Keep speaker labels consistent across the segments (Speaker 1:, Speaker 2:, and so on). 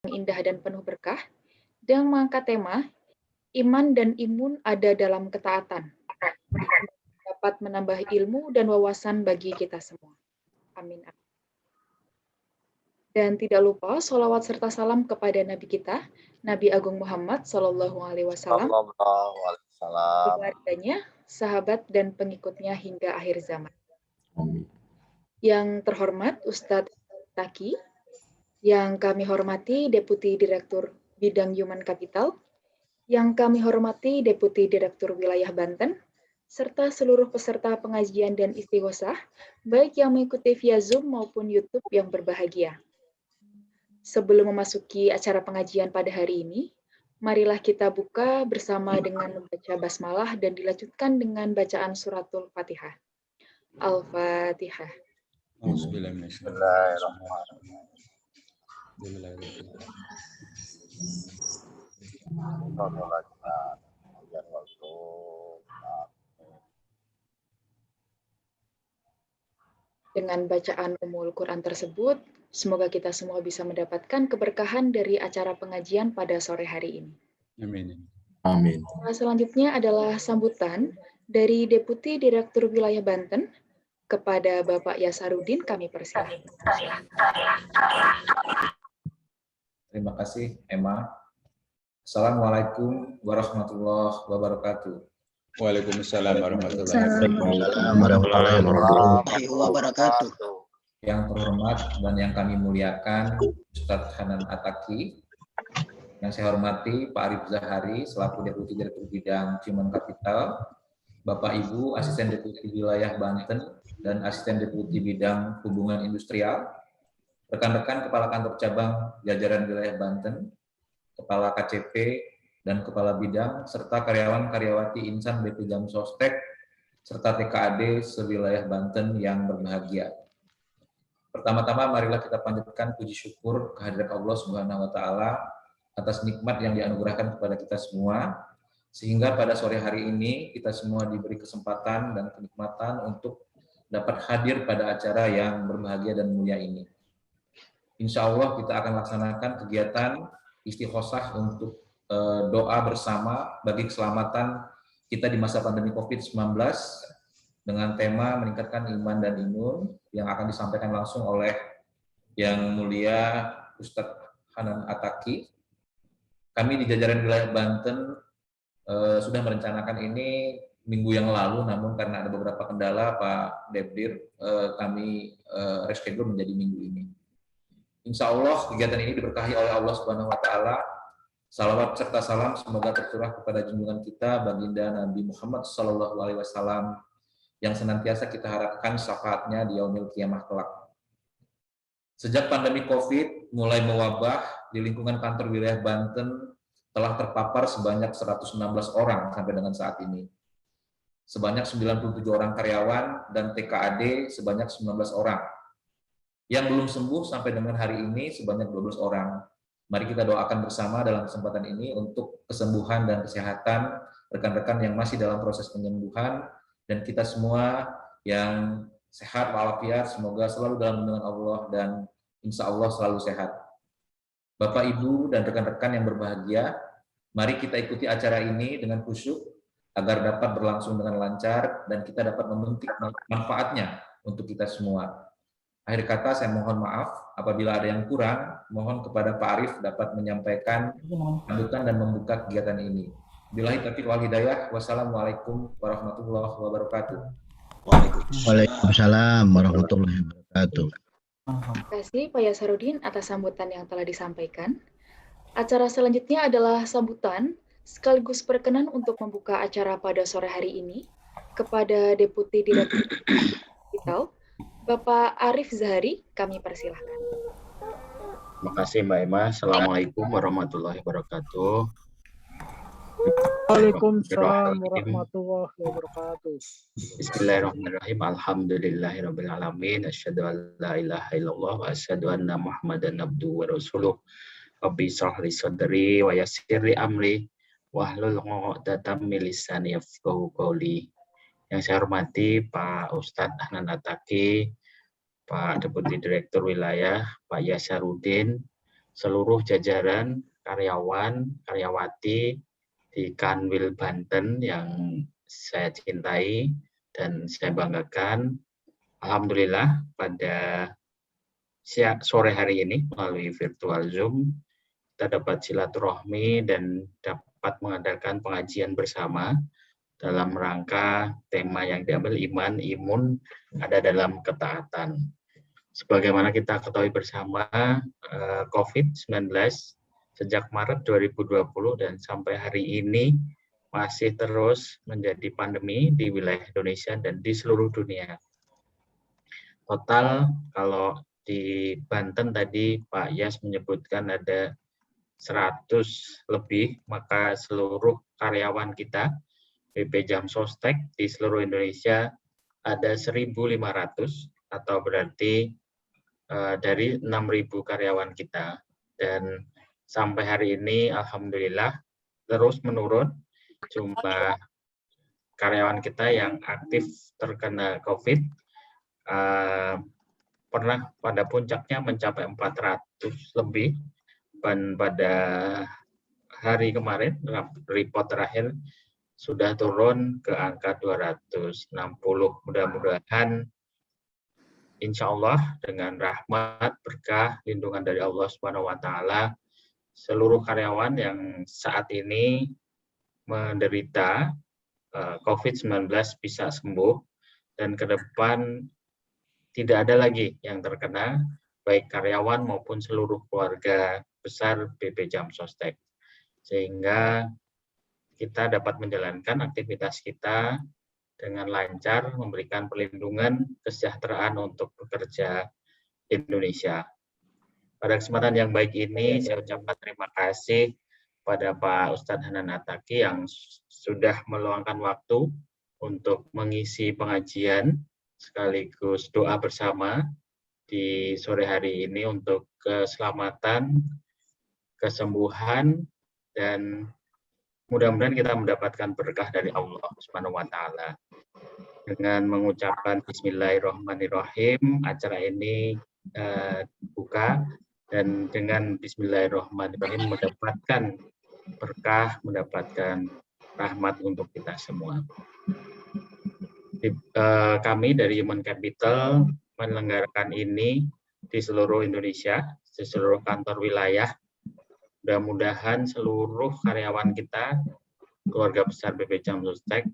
Speaker 1: indah dan penuh berkah, dan mengangkat tema iman dan imun ada dalam ketaatan. Dapat menambah ilmu dan wawasan bagi kita semua. Amin. Dan tidak lupa sholawat serta salam kepada Nabi kita, Nabi Agung Muhammad Sallallahu Alaihi Wasallam, keluarganya, sahabat dan pengikutnya hingga akhir zaman. Yang terhormat Ustadz Taki, yang kami hormati Deputi Direktur Bidang Human Capital, yang kami hormati Deputi Direktur Wilayah Banten, serta seluruh peserta pengajian dan istighosah, baik yang mengikuti via Zoom maupun YouTube yang berbahagia. Sebelum memasuki acara pengajian pada hari ini, marilah kita buka bersama dengan membaca basmalah dan dilanjutkan dengan bacaan suratul Fatihah. Al-Fatihah. Dengan bacaan Ummul Quran tersebut, semoga kita semua bisa mendapatkan keberkahan dari acara pengajian pada sore hari ini.
Speaker 2: Amin.
Speaker 3: Amin.
Speaker 1: Selanjutnya adalah sambutan dari Deputi Direktur Wilayah Banten kepada Bapak Yasarudin, kami persilahkan.
Speaker 4: Terima kasih, Emma. Assalamualaikum warahmatullahi wabarakatuh.
Speaker 2: Waalaikumsalam warahmatullahi
Speaker 3: wabarakatuh.
Speaker 4: Yang terhormat dan yang kami muliakan Ustadz Hanan Ataki. Yang saya hormati Pak Arif Zahari selaku Deputi Direktur Bidang Human Capital, Bapak Ibu Asisten Deputi Wilayah Banten dan Asisten Deputi Bidang Hubungan Industrial, rekan-rekan Kepala Kantor Cabang Jajaran Wilayah Banten, Kepala KCP, dan Kepala Bidang, serta karyawan-karyawati Insan BP Jam Sostek, serta TKAD sewilayah Banten yang berbahagia. Pertama-tama marilah kita panjatkan puji syukur kehadirat Allah Subhanahu wa taala atas nikmat yang dianugerahkan kepada kita semua, sehingga pada sore hari ini kita semua diberi kesempatan dan kenikmatan untuk dapat hadir pada acara yang berbahagia dan mulia ini. Insya Allah kita akan laksanakan kegiatan istighosah untuk doa bersama bagi keselamatan kita di masa pandemi COVID-19 dengan tema meningkatkan iman dan imun yang akan disampaikan langsung oleh Yang Mulia Ustadz Hanan Ataki. Kami di jajaran wilayah Banten sudah merencanakan ini minggu yang lalu, namun karena ada beberapa kendala Pak Debdir, kami reschedule menjadi minggu ini. Insya Allah kegiatan ini diberkahi oleh Allah Subhanahu wa taala. Salawat serta salam semoga tercurah kepada junjungan kita baginda Nabi Muhammad Sallallahu Alaihi Wasallam yang senantiasa kita harapkan syafaatnya di yaumil kiamah kelak. Sejak pandemi COVID mulai mewabah di lingkungan kantor wilayah Banten telah terpapar sebanyak 116 orang sampai dengan saat ini. Sebanyak 97 orang karyawan dan TKAD sebanyak 19 orang. Yang belum sembuh sampai dengan hari ini sebanyak 12 orang. Mari kita doakan bersama dalam kesempatan ini untuk kesembuhan dan kesehatan rekan-rekan yang masih dalam proses penyembuhan, dan kita semua yang sehat walafiat semoga selalu dalam lindungan Allah dan insya Allah selalu sehat. Bapak, Ibu, dan rekan-rekan yang berbahagia, mari kita ikuti acara ini dengan khusyuk agar dapat berlangsung dengan lancar dan kita dapat memetik manfaatnya untuk kita semua. Akhir kata saya mohon maaf apabila ada yang kurang, mohon kepada Pak Arif dapat menyampaikan sambutan dan membuka kegiatan ini. Billahi taufiq wal hidayah. Wassalamualaikum warahmatullahi wabarakatuh.
Speaker 3: Waalaikumsalam warahmatullahi wabarakatuh.
Speaker 1: Terima kasih Pak Yasarudin atas sambutan yang telah disampaikan. Acara selanjutnya adalah sambutan sekaligus perkenan untuk membuka acara pada sore hari ini kepada Deputi Direktur Capital, Bapak Arif Zahari, kami persilahkan.
Speaker 3: Terima kasih Mbak Emma. Assalamualaikum warahmatullahi wabarakatuh.
Speaker 5: Waalaikumsalam warahmatullahi wabarakatuh.
Speaker 3: Bismillahirrahmanirrahim. Alhamdulillahirabbil alamin. Asyhadu an la ilaha illallah wa asyhadu anna Muhammadan abduhu wa rasuluh. Rabbi shrah li sadri wa yassir li amri wahlul 'uqdatam min lisani yafqahu qawli. Yang saya hormati Pak Ustadz Hanan Ataki, Pak Deputi Direktur Wilayah, Pak Yasarudin, seluruh jajaran karyawan, karyawati di Kanwil Banten yang saya cintai dan saya banggakan. Alhamdulillah pada sore hari ini melalui virtual Zoom kita dapat silaturahmi dan dapat mengadakan pengajian bersama dalam rangka tema yang diambil iman, imun ada dalam ketaatan. Sebagaimana kita ketahui bersama, COVID-19 sejak Maret 2020 dan sampai hari ini masih terus menjadi pandemi di wilayah Indonesia dan di seluruh dunia. Total kalau di Banten tadi Pak Yas menyebutkan ada 100 lebih, maka seluruh karyawan kita BP Jam Sostek di seluruh Indonesia ada 1.500 atau berarti dari 6.000 karyawan kita, dan sampai hari ini alhamdulillah terus menurun jumlah karyawan kita yang aktif terkena COVID. Pernah pada puncaknya mencapai 400 lebih, dan pada hari kemarin report terakhir sudah turun ke angka 260. Mudah-mudahan insya Allah dengan rahmat, berkah, lindungan dari Allah Subhanahu wa Ta'ala, seluruh karyawan yang saat ini menderita COVID-19 bisa sembuh, dan ke depan tidak ada lagi yang terkena, baik karyawan maupun seluruh keluarga besar BP Jam Sostek. Sehingga kita dapat menjalankan aktivitas kita dengan lancar, memberikan perlindungan kesejahteraan untuk bekerja di Indonesia. Pada kesempatan yang baik ini, saya ucapkan terima kasih pada Pak Ustadz Hanan Attaqi yang sudah meluangkan waktu untuk mengisi pengajian sekaligus doa bersama di sore hari ini untuk keselamatan, kesembuhan, dan mudah-mudahan kita mendapatkan berkah dari Allah Subhanahu wa Ta'ala. Dengan mengucapkan Bismillahirrahmanirrahim, acara ini buka, dan dengan Bismillahirrahmanirrahim mendapatkan berkah, mendapatkan rahmat untuk kita semua. Kami dari Human Capital menyelenggarakan ini di seluruh Indonesia, di seluruh kantor wilayah. Mudah-mudahan seluruh karyawan kita, keluarga besar BP Jam Sostek,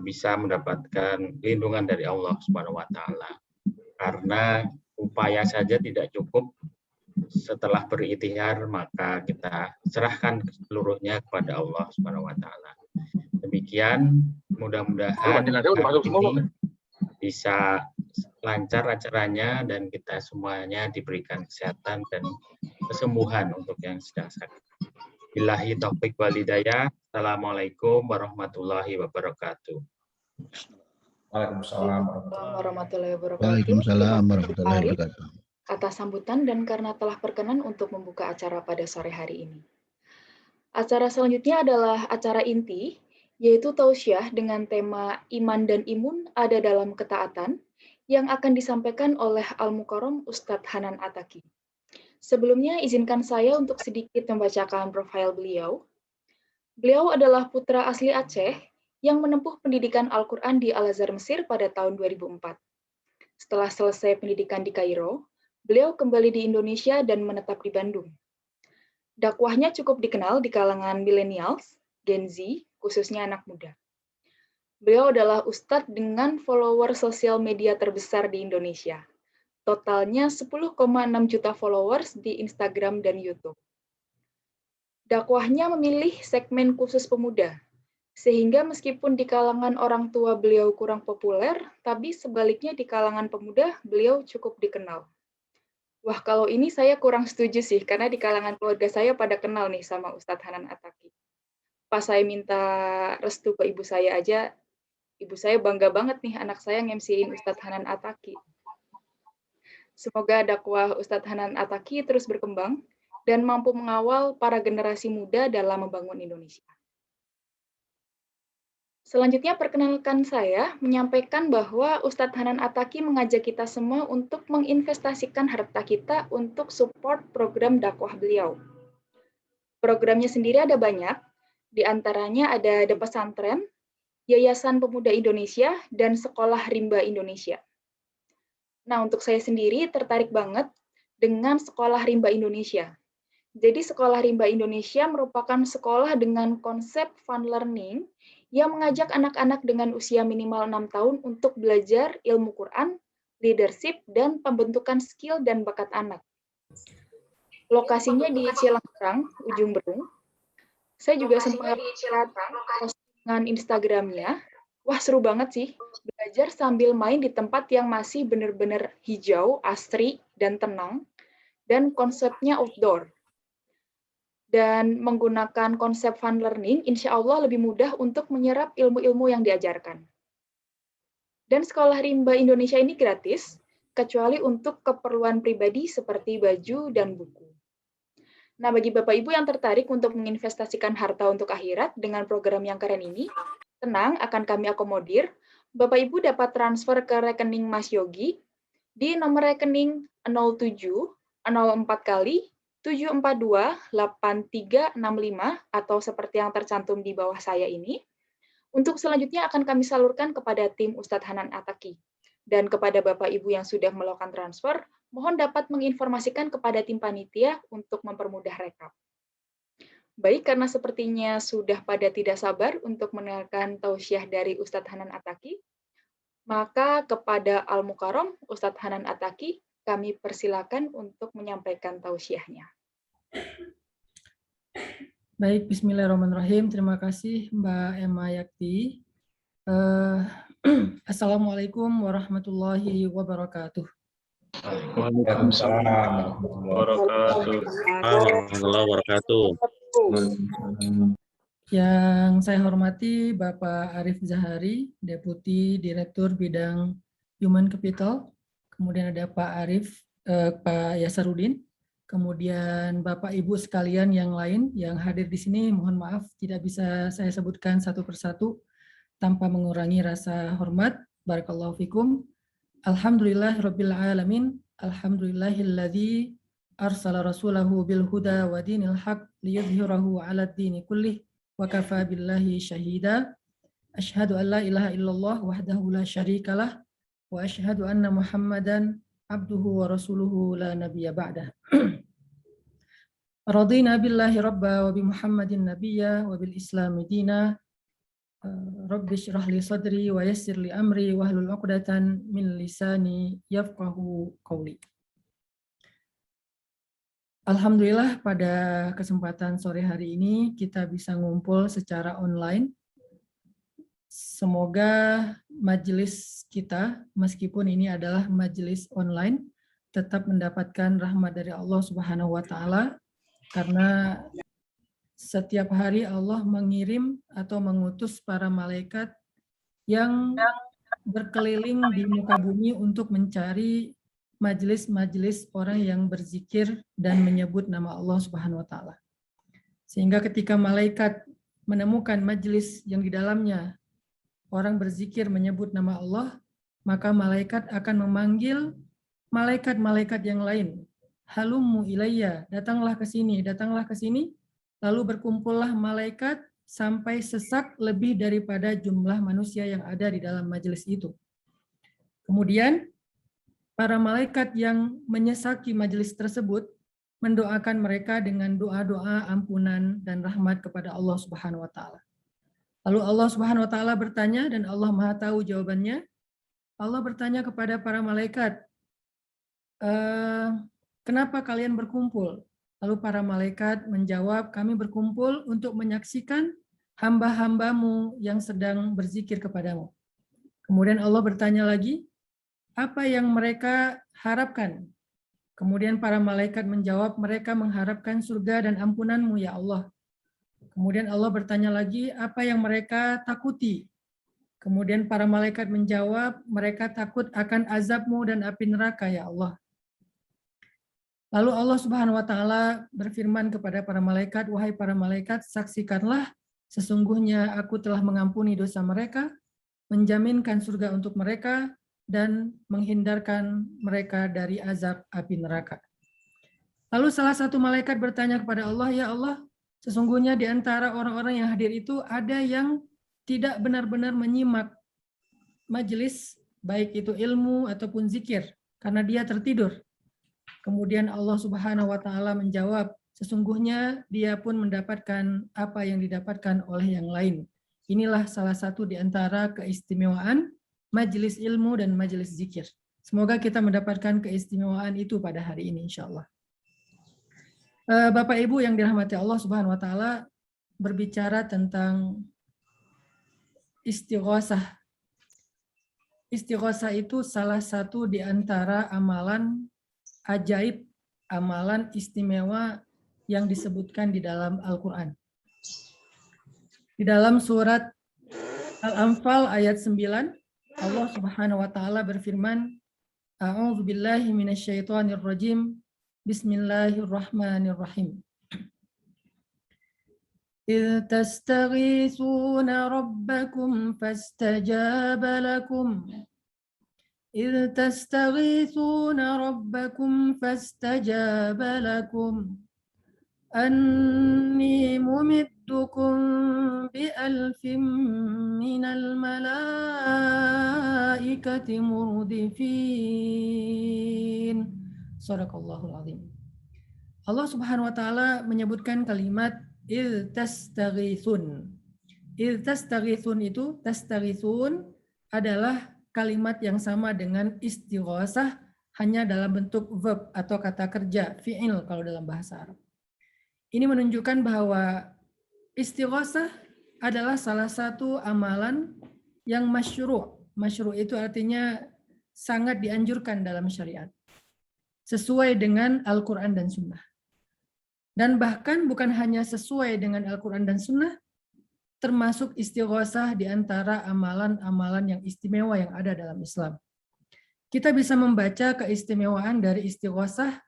Speaker 3: bisa mendapatkan lindungan dari Allah Subhanahu wa Ta'ala. Karena upaya saja tidak cukup, setelah berikhtiar maka kita serahkan seluruhnya kepada Allah Subhanahu wa Ta'ala. Demikian, mudah-mudahan ini bisa lancar acaranya dan kita semuanya diberikan kesehatan dan kesembuhan untuk yang sedang sakit. Billahi taufiq wal hidayah. Assalamualaikum warahmatullahi wabarakatuh.
Speaker 4: Waalaikumsalam
Speaker 1: warahmatullahi wabarakatuh.
Speaker 6: Waalaikumsalam warahmatullahi wabarakatuh.
Speaker 1: Atas sambutan dan karena telah berkenan untuk membuka acara pada sore hari ini. Acara selanjutnya adalah acara inti, yaitu tausiah dengan tema Iman dan Imun ada dalam ketaatan, yang akan disampaikan oleh Al-Mukarram Ustadz Hanan Attaqi. Sebelumnya, izinkan saya untuk sedikit membacakan profil beliau. Beliau adalah putra asli Aceh yang menempuh pendidikan Al-Quran di Al-Azhar Mesir pada tahun 2004. Setelah selesai pendidikan di Kairo, beliau kembali di Indonesia dan menetap di Bandung. Dakwahnya cukup dikenal di kalangan millennials, Gen Z, khususnya anak muda. Beliau adalah ustadz dengan follower sosial media terbesar di Indonesia. Totalnya 10,6 juta followers di Instagram dan YouTube. Dakwahnya memilih segmen khusus pemuda, sehingga meskipun di kalangan orang tua beliau kurang populer, tapi sebaliknya di kalangan pemuda beliau cukup dikenal. Wah, kalau ini saya kurang setuju sih, karena di kalangan keluarga saya pada kenal nih sama Ustadz Hanan Attaqi. Pas saya minta restu ke ibu saya aja, ibu saya bangga banget nih anak saya nge-MC-in Ustadz Hanan Attaqi. Semoga dakwah Ustadz Hanan Attaqi terus berkembang dan mampu mengawal para generasi muda dalam membangun Indonesia. Selanjutnya perkenalkan saya menyampaikan bahwa Ustadz Hanan Ataki mengajak kita semua untuk menginvestasikan harta kita untuk support program dakwah beliau. Programnya sendiri ada banyak, di antaranya ada The Pesantren, Yayasan Pemuda Indonesia, dan Sekolah Rimba Indonesia. Nah, untuk saya sendiri tertarik banget dengan Sekolah Rimba Indonesia. Jadi Sekolah Rimba Indonesia merupakan sekolah dengan konsep fun learning yang mengajak anak-anak dengan usia minimal 6 tahun untuk belajar ilmu Quran, leadership, dan pembentukan skill dan bakat anak. Lokasinya di Cilangkrang, Ujung Berung. Saya juga sempat lihat postingan Instagramnya. Wah, seru banget sih. Belajar sambil main di tempat yang masih benar-benar hijau, asri, dan tenang. Dan konsepnya outdoor. Dan menggunakan konsep fun learning, insya Allah lebih mudah untuk menyerap ilmu-ilmu yang diajarkan. Dan Sekolah Rimba Indonesia ini gratis, kecuali untuk keperluan pribadi seperti baju dan buku. Nah, bagi Bapak Ibu yang tertarik untuk menginvestasikan harta untuk akhirat dengan program yang keren ini, tenang, akan kami akomodir. Bapak Ibu dapat transfer ke rekening Mas Yogi di nomor rekening 0704 kali 7428365 atau seperti yang tercantum di bawah saya ini. Untuk selanjutnya akan kami salurkan kepada tim Ustadz Hanan Ataki. Dan kepada Bapak Ibu yang sudah melakukan transfer, mohon dapat menginformasikan kepada tim panitia untuk mempermudah rekap. Baik, karena sepertinya sudah pada tidak sabar untuk mendengarkan tausiah dari Ustadz Hanan Ataki, maka kepada Al-Mukarram Ustadz Hanan Ataki, kami persilakan untuk menyampaikan tausiahnya.
Speaker 7: Baik, bismillahirrahmanirrahim. Terima kasih Mbak Emma Yakti. Assalamualaikum warahmatullahi wabarakatuh.
Speaker 4: Waalaikumsalam
Speaker 3: warahmatullahi wabarakatuh.
Speaker 7: Yang saya hormati Bapak Arif Zahari, Deputi Direktur Bidang Human Capital. Kemudian ada Pak Pak Yasarudin. Kemudian Bapak Ibu sekalian yang lain yang hadir di sini, mohon maaf tidak bisa saya sebutkan satu persatu tanpa mengurangi rasa hormat. Barakallahu fikum. Alhamdulillahirabbil alamin. Alhamdulillahilladzi arsala rasulahu bil huda wa dinil haq liyudhhirahu 'alad dini kullih wa kafa billahi syahida. Asyhadu an la ilaha illallah wahdahu la syarikalah wa asyhadu anna Muhammadan abduhu wa rasuluhu la nabiyya ba'dah. Radina billahi rabba wa bi Muhammadin nabiyya wa bil islami dina. Rabbi syrah li sadri wa yassir li amri wahlul 'uqdatan min lisani yafqahu qawli. Alhamdulillah pada kesempatan sore hari ini kita bisa ngumpul secara online. Semoga majelis kita, meskipun ini adalah majelis online, tetap mendapatkan rahmat dari Allah Subhanahu wa Ta'ala, karena setiap hari Allah mengirim atau mengutus para malaikat yang berkeliling di muka bumi untuk mencari majelis-majelis orang yang berzikir dan menyebut nama Allah Subhanahu wa Ta'ala. Sehingga ketika malaikat menemukan majelis yang di dalamnya orang berzikir menyebut nama Allah, maka malaikat akan memanggil malaikat-malaikat yang lain. Halummu ilayya, datanglah ke sini, datanglah ke sini. Lalu berkumpullah malaikat sampai sesak lebih daripada jumlah manusia yang ada di dalam majelis itu. Kemudian para malaikat yang menyesaki majelis tersebut mendoakan mereka dengan doa-doa ampunan dan rahmat kepada Allah Subhanahu wa Ta'ala. Lalu Allah Subhanahu wa Ta'ala bertanya, dan Allah Maha tahu jawabannya. Allah bertanya kepada para malaikat, kenapa kalian berkumpul? Lalu para malaikat menjawab, kami berkumpul untuk menyaksikan hamba-hambamu yang sedang berzikir kepadamu. Kemudian Allah bertanya lagi, apa yang mereka harapkan? Kemudian para malaikat menjawab, mereka mengharapkan surga dan ampunanmu ya Allah. Kemudian Allah bertanya lagi, apa yang mereka takuti? Kemudian para malaikat menjawab, mereka takut akan azabmu dan api neraka ya Allah. Lalu Allah Subhanahu wa Ta'ala berfirman kepada para malaikat, wahai para malaikat, saksikanlah Sesungguhnya aku telah mengampuni dosa mereka, menjaminkan surga untuk mereka, dan menghindarkan mereka dari azab api neraka. Lalu salah satu malaikat bertanya kepada Allah, ya Allah, sesungguhnya di antara orang-orang yang hadir itu ada yang tidak benar-benar menyimak majelis, baik itu ilmu ataupun zikir, karena dia tertidur. Kemudian Allah Subhanahu wa Ta'ala menjawab, sesungguhnya dia pun mendapatkan apa yang didapatkan oleh yang lain. Inilah salah satu di antara keistimewaan majelis ilmu dan majelis zikir. Semoga kita mendapatkan keistimewaan itu pada hari ini, insya Allah. Bapak Ibu yang dirahmati Allah Subhanahu wa Ta'ala, berbicara tentang istighosah. Istighosah itu salah satu di antara amalan ajaib, amalan istimewa yang disebutkan di dalam Al-Quran. Di dalam surat Al-Anfal ayat 9, Allah Subhanahu wa Ta'ala berfirman, A'udzu billahi minasyaitonir rajim. Bismillahirrahmanirrahim. إذ تستغيثون ربكم فاستجاب لكم إذ تستغيثون ربكم فاستجاب لكم أني ممدكم بألف من الملائكة مردفين. Shadaqallahul azim. Allah Subhanahu wa Ta'ala menyebutkan kalimat il tastaghithun. Il tastaghithun itu, tastaghithun adalah kalimat yang sama dengan istighosah, hanya dalam bentuk verb atau kata kerja, fi'il kalau dalam bahasa Arab. Ini menunjukkan bahwa istighosah adalah salah satu amalan yang masyru'. Masyru' itu artinya sangat dianjurkan dalam syariat, sesuai dengan Al-Quran dan Sunnah. Dan bahkan bukan hanya sesuai dengan Al-Quran dan Sunnah, termasuk istighosah di antara amalan-amalan yang istimewa yang ada dalam Islam. Kita bisa membaca keistimewaan dari istighosah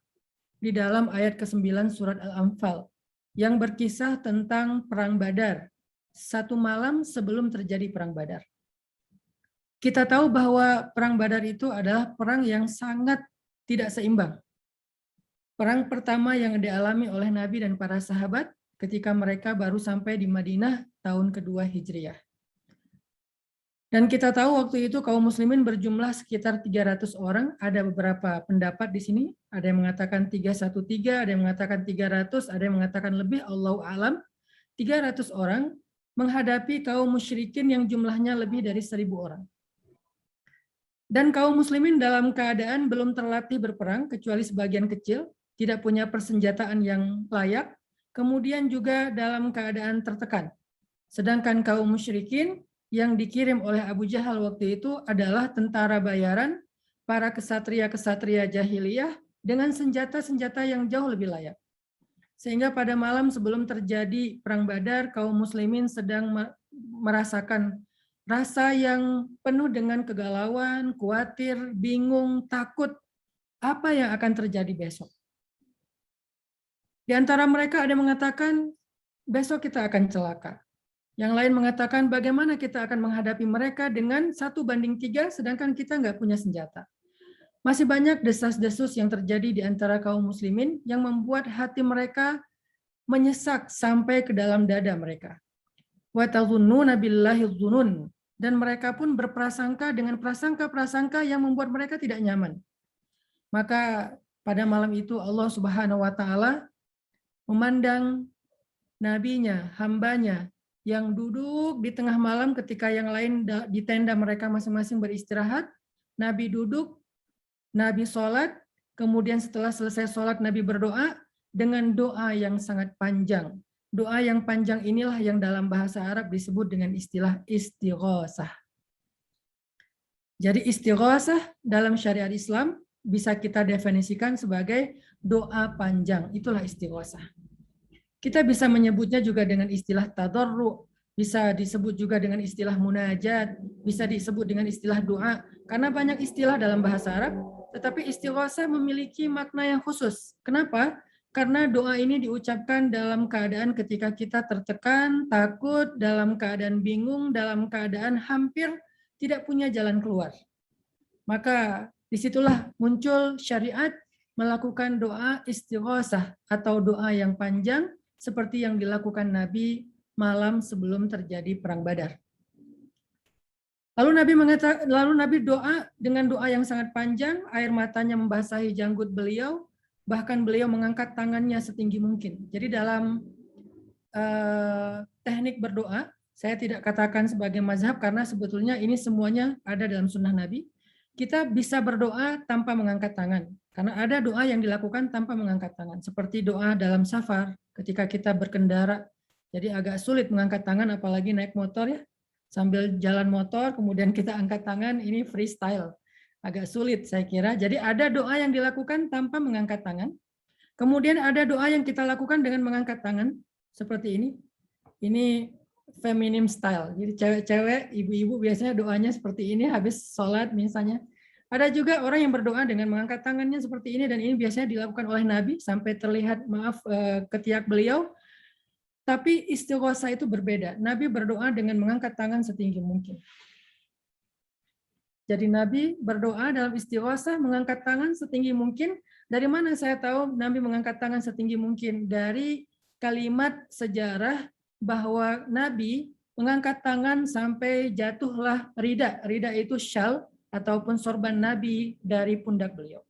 Speaker 7: di dalam ayat ke-9 surat Al-Anfal, yang berkisah tentang Perang Badar, satu malam sebelum terjadi Perang Badar. Kita tahu bahwa Perang Badar itu adalah perang yang sangat tidak seimbang. Perang pertama yang dialami oleh Nabi dan para sahabat ketika mereka baru sampai di Madinah tahun kedua Hijriah. Dan kita tahu waktu itu kaum muslimin berjumlah sekitar 300 orang. Ada beberapa pendapat di sini. Ada yang mengatakan 313, ada yang mengatakan 300, ada yang mengatakan lebih, Allahu a'lam. 300 orang menghadapi kaum musyrikin yang jumlahnya lebih dari 1.000 orang. Dan kaum muslimin dalam keadaan belum terlatih berperang, kecuali sebagian kecil, tidak punya persenjataan yang layak, kemudian juga dalam keadaan tertekan. Sedangkan kaum musyrikin yang dikirim oleh Abu Jahal waktu itu adalah tentara bayaran, para kesatria-kesatria jahiliyah dengan senjata-senjata yang jauh lebih layak. Sehingga pada malam sebelum terjadi Perang Badar, kaum muslimin sedang merasakan rasa yang penuh dengan kegalauan, khawatir, bingung, takut, apa yang akan terjadi besok. Di antara mereka ada yang mengatakan, besok kita akan celaka. Yang lain mengatakan, bagaimana kita akan menghadapi mereka dengan 1:3, sedangkan kita nggak punya senjata. Masih banyak desas-desus yang terjadi di antara kaum muslimin yang membuat hati mereka menyesak sampai ke dalam dada mereka. Wa tazunnuna billahi dzunun, dan mereka pun berprasangka dengan prasangka-prasangka yang membuat mereka tidak nyaman. Maka pada malam itu Allah Subhanahu wa Ta'ala memandang nabinya, hambanya yang duduk di tengah malam ketika yang lain di tenda mereka masing-masing beristirahat. Nabi duduk, Nabi sholat, kemudian setelah selesai sholat Nabi berdoa dengan doa yang sangat panjang. Doa yang panjang inilah yang dalam bahasa Arab disebut dengan istilah istighosah. Jadi istighosah dalam syariat Islam bisa kita definisikan sebagai doa panjang, itulah istighosah. Kita bisa menyebutnya juga dengan istilah tadarru, bisa disebut juga dengan istilah munajat, bisa disebut dengan istilah doa, karena banyak istilah dalam bahasa Arab, tetapi istighosah memiliki makna yang khusus. Kenapa? karena doa ini diucapkan dalam keadaan ketika kita tertekan, takut, dalam keadaan bingung, dalam keadaan hampir tidak punya jalan keluar. Maka disitulah muncul syariat melakukan doa istighosah atau doa yang panjang seperti yang dilakukan Nabi malam sebelum terjadi perang Badar. Lalu Nabi doa dengan doa yang sangat panjang, air matanya membasahi janggut beliau, bahkan beliau mengangkat tangannya setinggi mungkin. Jadi dalam teknik berdoa, saya tidak katakan sebagai mazhab karena sebetulnya ini semuanya ada dalam sunnah Nabi. Kita bisa berdoa tanpa mengangkat tangan, karena ada doa yang dilakukan tanpa mengangkat tangan, seperti doa dalam safar ketika kita berkendara. Jadi agak sulit mengangkat tangan, apalagi naik motor ya. Sambil jalan motor, kemudian kita angkat tangan, ini freestyle. Agak sulit saya kira. Jadi ada doa yang dilakukan tanpa mengangkat tangan. Kemudian ada doa yang kita lakukan dengan mengangkat tangan, seperti ini. Ini feminim style. Jadi cewek-cewek, ibu-ibu biasanya doanya seperti ini, habis sholat misalnya. Ada juga orang yang berdoa dengan mengangkat tangannya seperti ini, dan ini biasanya dilakukan oleh Nabi, sampai terlihat, ketiak beliau. Tapi istighosah itu berbeda. Nabi berdoa dengan mengangkat tangan setinggi mungkin. Jadi Nabi berdoa dalam istighosah mengangkat tangan setinggi mungkin. Dari mana saya tahu Nabi mengangkat tangan setinggi mungkin? Dari kalimat sejarah bahwa Nabi mengangkat tangan sampai jatuhlah rida. Rida itu syal ataupun sorban Nabi dari pundak beliau.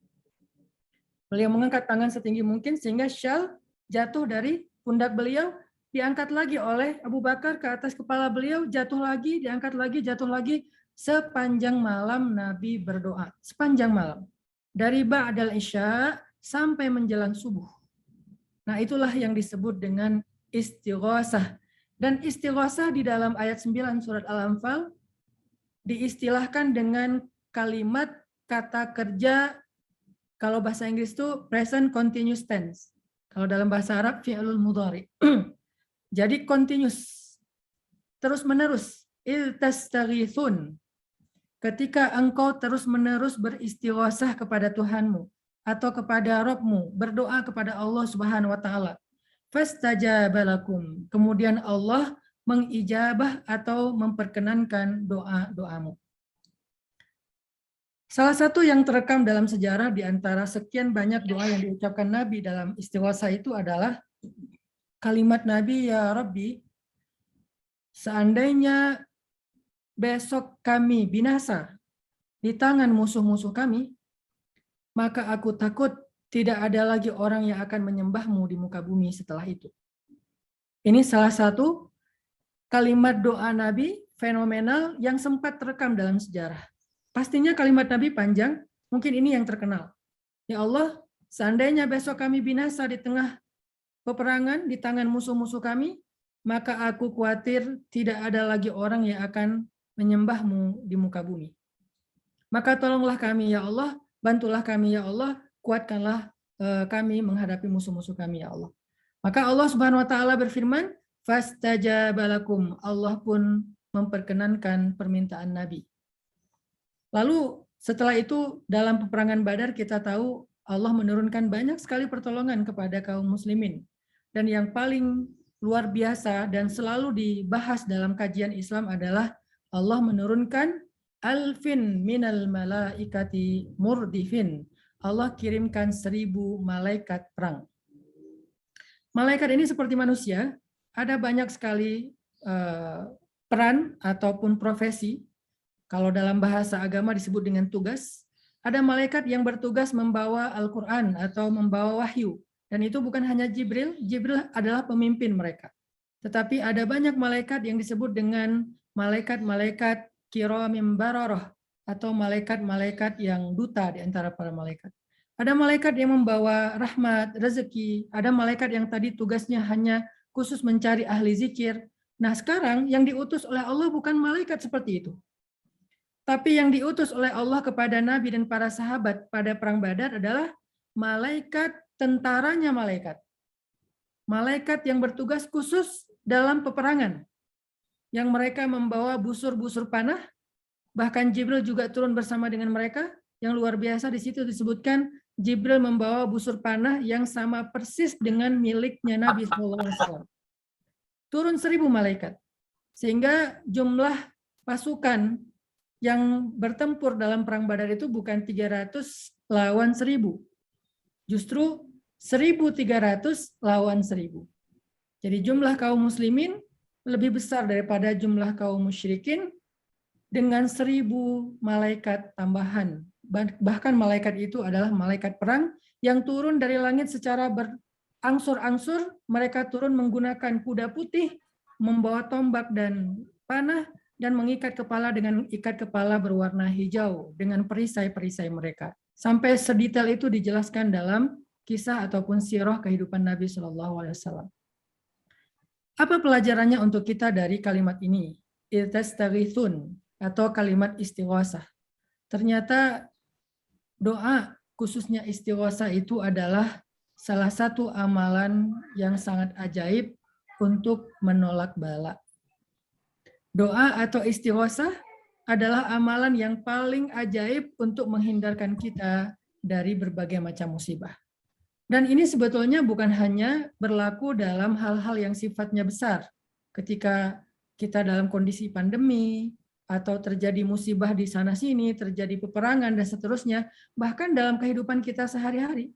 Speaker 7: Beliau mengangkat tangan setinggi mungkin sehingga syal jatuh dari pundak beliau, diangkat lagi oleh Abu Bakar ke atas kepala beliau, jatuh lagi, diangkat lagi, jatuh lagi, sepanjang malam Nabi berdoa. Sepanjang malam. Dari ba'dal isya sampai menjelang subuh. Nah itulah yang disebut dengan istighosah. Dan istighosah di dalam ayat 9 surat Al-Anfal diistilahkan dengan kalimat kata kerja, kalau bahasa Inggris itu present continuous tense. Kalau dalam bahasa Arab, fi'lul mudhari. Jadi continuous, terus-menerus. Iltastaghithun, ketika engkau terus-menerus beristighosah kepada Tuhanmu atau kepada Rabbmu, berdoa kepada Allah Subhanahu wa taala. Fastajaba lakum, kemudian Allah mengijabah atau memperkenankan doa-doamu. Salah satu yang terekam dalam sejarah di antara sekian banyak doa yang diucapkan Nabi dalam istighosah itu adalah kalimat Nabi, ya Rabbi, seandainya besok kami binasa di tangan musuh-musuh kami, maka aku takut tidak ada lagi orang yang akan menyembahmu di muka bumi setelah itu. Ini salah satu kalimat doa Nabi fenomenal yang sempat terekam dalam sejarah. Pastinya kalimat Nabi panjang, mungkin ini yang terkenal. Ya Allah, seandainya besok kami binasa di tengah peperangan di tangan musuh-musuh kami, maka aku khawatir tidak ada lagi orang yang akan menyembahmu di muka bumi. Maka tolonglah kami ya Allah, bantulah kami ya Allah, kuatkanlah kami menghadapi musuh-musuh kami ya Allah. Maka Allah Subhanahu wa taala berfirman, fastajaba lakum, Allah pun memperkenankan permintaan Nabi. Lalu setelah itu dalam peperangan Badar kita tahu Allah menurunkan banyak sekali pertolongan kepada kaum muslimin. Dan yang paling luar biasa dan selalu dibahas dalam kajian Islam adalah Allah menurunkan alfin minal malaikati murdifin. Allah kirimkan 1000 malaikat perang. Malaikat ini seperti manusia, ada banyak sekali peran ataupun profesi. Kalau dalam bahasa agama disebut dengan tugas. Ada malaikat yang bertugas membawa Al-Quran atau membawa wahyu. Dan itu bukan hanya Jibril, Jibril adalah pemimpin mereka. Tetapi ada banyak malaikat yang disebut dengan malaikat-malaikat kiramim bararah atau malaikat-malaikat yang duta di antara para malaikat. Ada malaikat yang membawa rahmat, rezeki, ada malaikat yang tadi tugasnya hanya khusus mencari ahli zikir. Nah, sekarang yang diutus oleh Allah bukan malaikat seperti itu. Tapi yang diutus oleh Allah kepada Nabi dan para sahabat pada perang Badar adalah malaikat tentaranya malaikat. Malaikat yang bertugas khusus dalam peperangan. Yang mereka membawa busur-busur panah. Bahkan Jibril juga turun bersama dengan mereka. Yang luar biasa di situ disebutkan Jibril membawa busur panah yang sama persis dengan miliknya Nabi SAW. Turun 1000 malaikat. Sehingga jumlah pasukan yang bertempur dalam perang Badar itu bukan 300 lawan 1000. Justru 1300 lawan 1000. Jadi jumlah kaum muslimin lebih besar daripada jumlah kaum musyrikin dengan 1000 malaikat tambahan. Bahkan malaikat itu adalah malaikat perang yang turun dari langit secara berangsur-angsur. Mereka turun menggunakan kuda putih, membawa tombak dan panah, dan mengikat kepala dengan ikat kepala berwarna hijau dengan perisai-perisai mereka. Sampai sedetail itu dijelaskan dalam kisah ataupun sirah kehidupan Nabi SAW. Apa pelajarannya untuk kita dari kalimat ini? Iltastaghithun atau kalimat istighosah. Ternyata doa khususnya istighosah itu adalah salah satu amalan yang sangat ajaib untuk menolak bala. Doa atau istighosah adalah amalan yang paling ajaib untuk menghindarkan kita dari berbagai macam musibah. Dan ini sebetulnya bukan hanya berlaku dalam hal-hal yang sifatnya besar. Ketika kita dalam kondisi pandemi, atau terjadi musibah di sana-sini, terjadi peperangan, dan seterusnya, bahkan dalam kehidupan kita sehari-hari.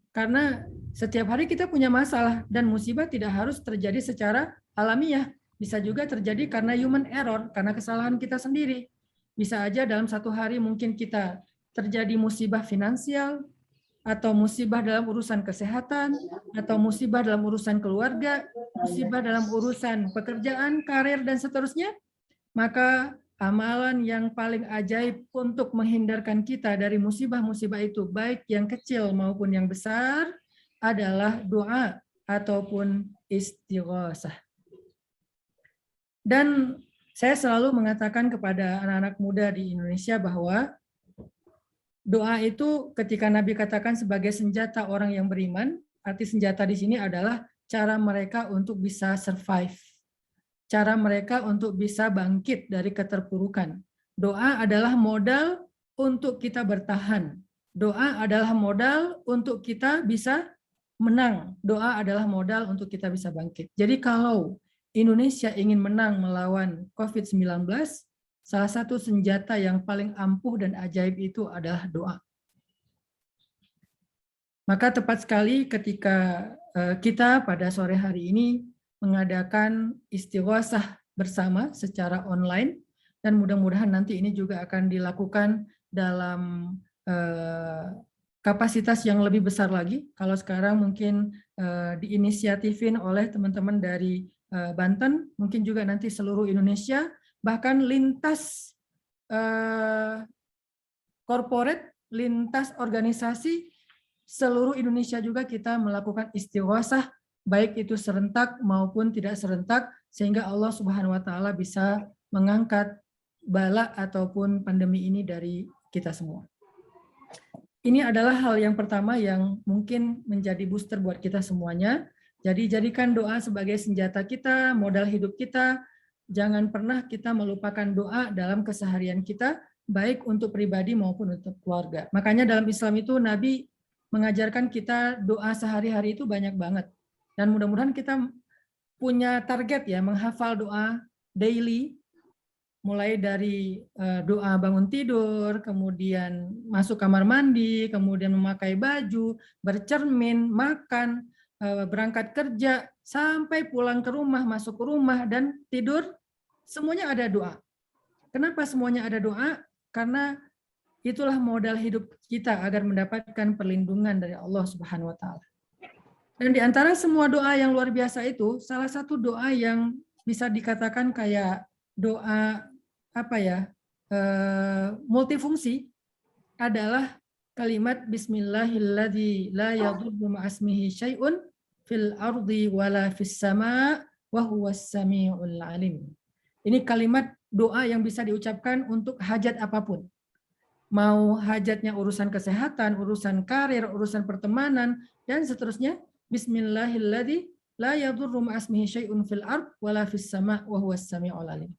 Speaker 7: Karena setiap hari kita punya masalah, dan musibah tidak harus terjadi secara alamiah. Bisa juga terjadi karena human error, karena kesalahan kita sendiri. Bisa aja dalam satu hari mungkin kita terjadi musibah finansial, atau musibah dalam urusan kesehatan, atau musibah dalam urusan keluarga, musibah dalam urusan pekerjaan, karir, dan seterusnya. Maka amalan yang paling ajaib untuk menghindarkan kita dari musibah-musibah itu, baik yang kecil maupun yang besar, adalah doa ataupun istighosah. Dan saya selalu mengatakan kepada anak-anak muda di Indonesia bahwa doa itu ketika Nabi katakan sebagai senjata orang yang beriman, arti senjata di sini adalah cara mereka untuk bisa survive. Cara mereka untuk bisa bangkit dari keterpurukan. Doa adalah modal untuk kita bertahan. Doa adalah modal untuk kita bisa menang. Doa adalah modal untuk kita bisa bangkit. Jadi kalau Indonesia ingin menang melawan COVID-19, salah satu senjata yang paling ampuh dan ajaib itu adalah doa. Maka tepat sekali ketika kita pada sore hari ini mengadakan istighosah bersama secara online, dan mudah-mudahan nanti ini juga akan dilakukan dalam kapasitas yang lebih besar lagi. Kalau sekarang mungkin diinisiatifin oleh teman-teman dari Banten, mungkin juga nanti seluruh Indonesia, bahkan lintas corporate, lintas organisasi, seluruh Indonesia juga kita melakukan istighosah, baik itu serentak maupun tidak serentak, sehingga Allah Subhanahu wa Ta'ala bisa mengangkat bala ataupun pandemi ini dari kita semua. Ini adalah hal yang pertama yang mungkin menjadi booster buat kita semuanya. Jadi jadikan doa sebagai senjata kita, modal hidup kita. Jangan pernah kita melupakan doa dalam keseharian kita, baik untuk pribadi maupun untuk keluarga. Makanya dalam Islam itu Nabi mengajarkan kita doa sehari-hari itu banyak banget. Dan mudah-mudahan kita punya target ya, menghafal doa daily, mulai dari doa bangun tidur, kemudian masuk kamar mandi, kemudian memakai baju, bercermin, makan, berangkat kerja, sampai pulang ke rumah, masuk ke rumah, dan tidur, semuanya ada doa. Kenapa semuanya ada doa? Karena itulah modal hidup kita agar mendapatkan perlindungan dari Allah Subhanahu wa Ta'ala. Dan di antara semua doa yang luar biasa itu, salah satu doa yang bisa dikatakan kayak doa multifungsi adalah kalimat Bismillahilladzi la yadurru ma'asmihi syai'un fil ardi wala fis sama' wa huwas sami'ul alim. Ini kalimat doa yang bisa diucapkan untuk hajat apapun. Mau hajatnya urusan kesehatan, urusan karir, urusan pertemanan, dan seterusnya. Bismillahilladzi la yadurru ma'asmihi syai'un fil ard wala fis sama' wa huwas sami'ul alim.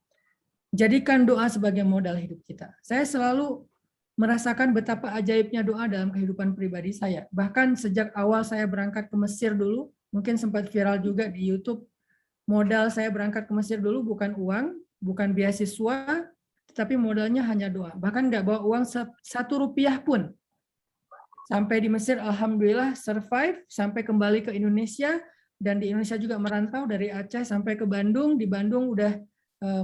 Speaker 7: Jadikan doa sebagai modal hidup kita. Saya selalu merasakan betapa ajaibnya doa dalam kehidupan pribadi saya. Bahkan sejak awal saya berangkat ke Mesir dulu, mungkin sempat viral juga di YouTube, modal saya berangkat ke Mesir dulu bukan uang, bukan beasiswa, tetapi modalnya hanya doa. Bahkan nggak bawa uang 1 rupiah pun. Sampai di Mesir, alhamdulillah survive, sampai kembali ke Indonesia, dan di Indonesia juga merantau dari Aceh sampai ke Bandung. Di Bandung udah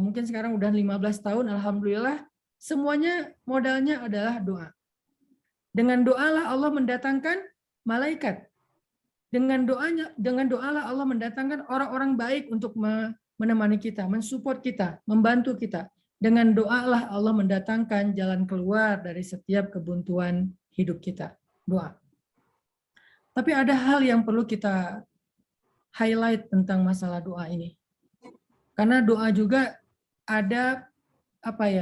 Speaker 7: mungkin sekarang udah 15 tahun, alhamdulillah. Semuanya modalnya adalah doa. Dengan doalah Allah mendatangkan malaikat. Dengan doalah Allah mendatangkan orang-orang baik untuk menemani kita, mensupport kita, membantu kita. Dengan doalah Allah mendatangkan jalan keluar dari setiap kebuntuan hidup kita. Doa. Tapi ada hal yang perlu kita highlight tentang masalah doa ini. Karena doa juga ada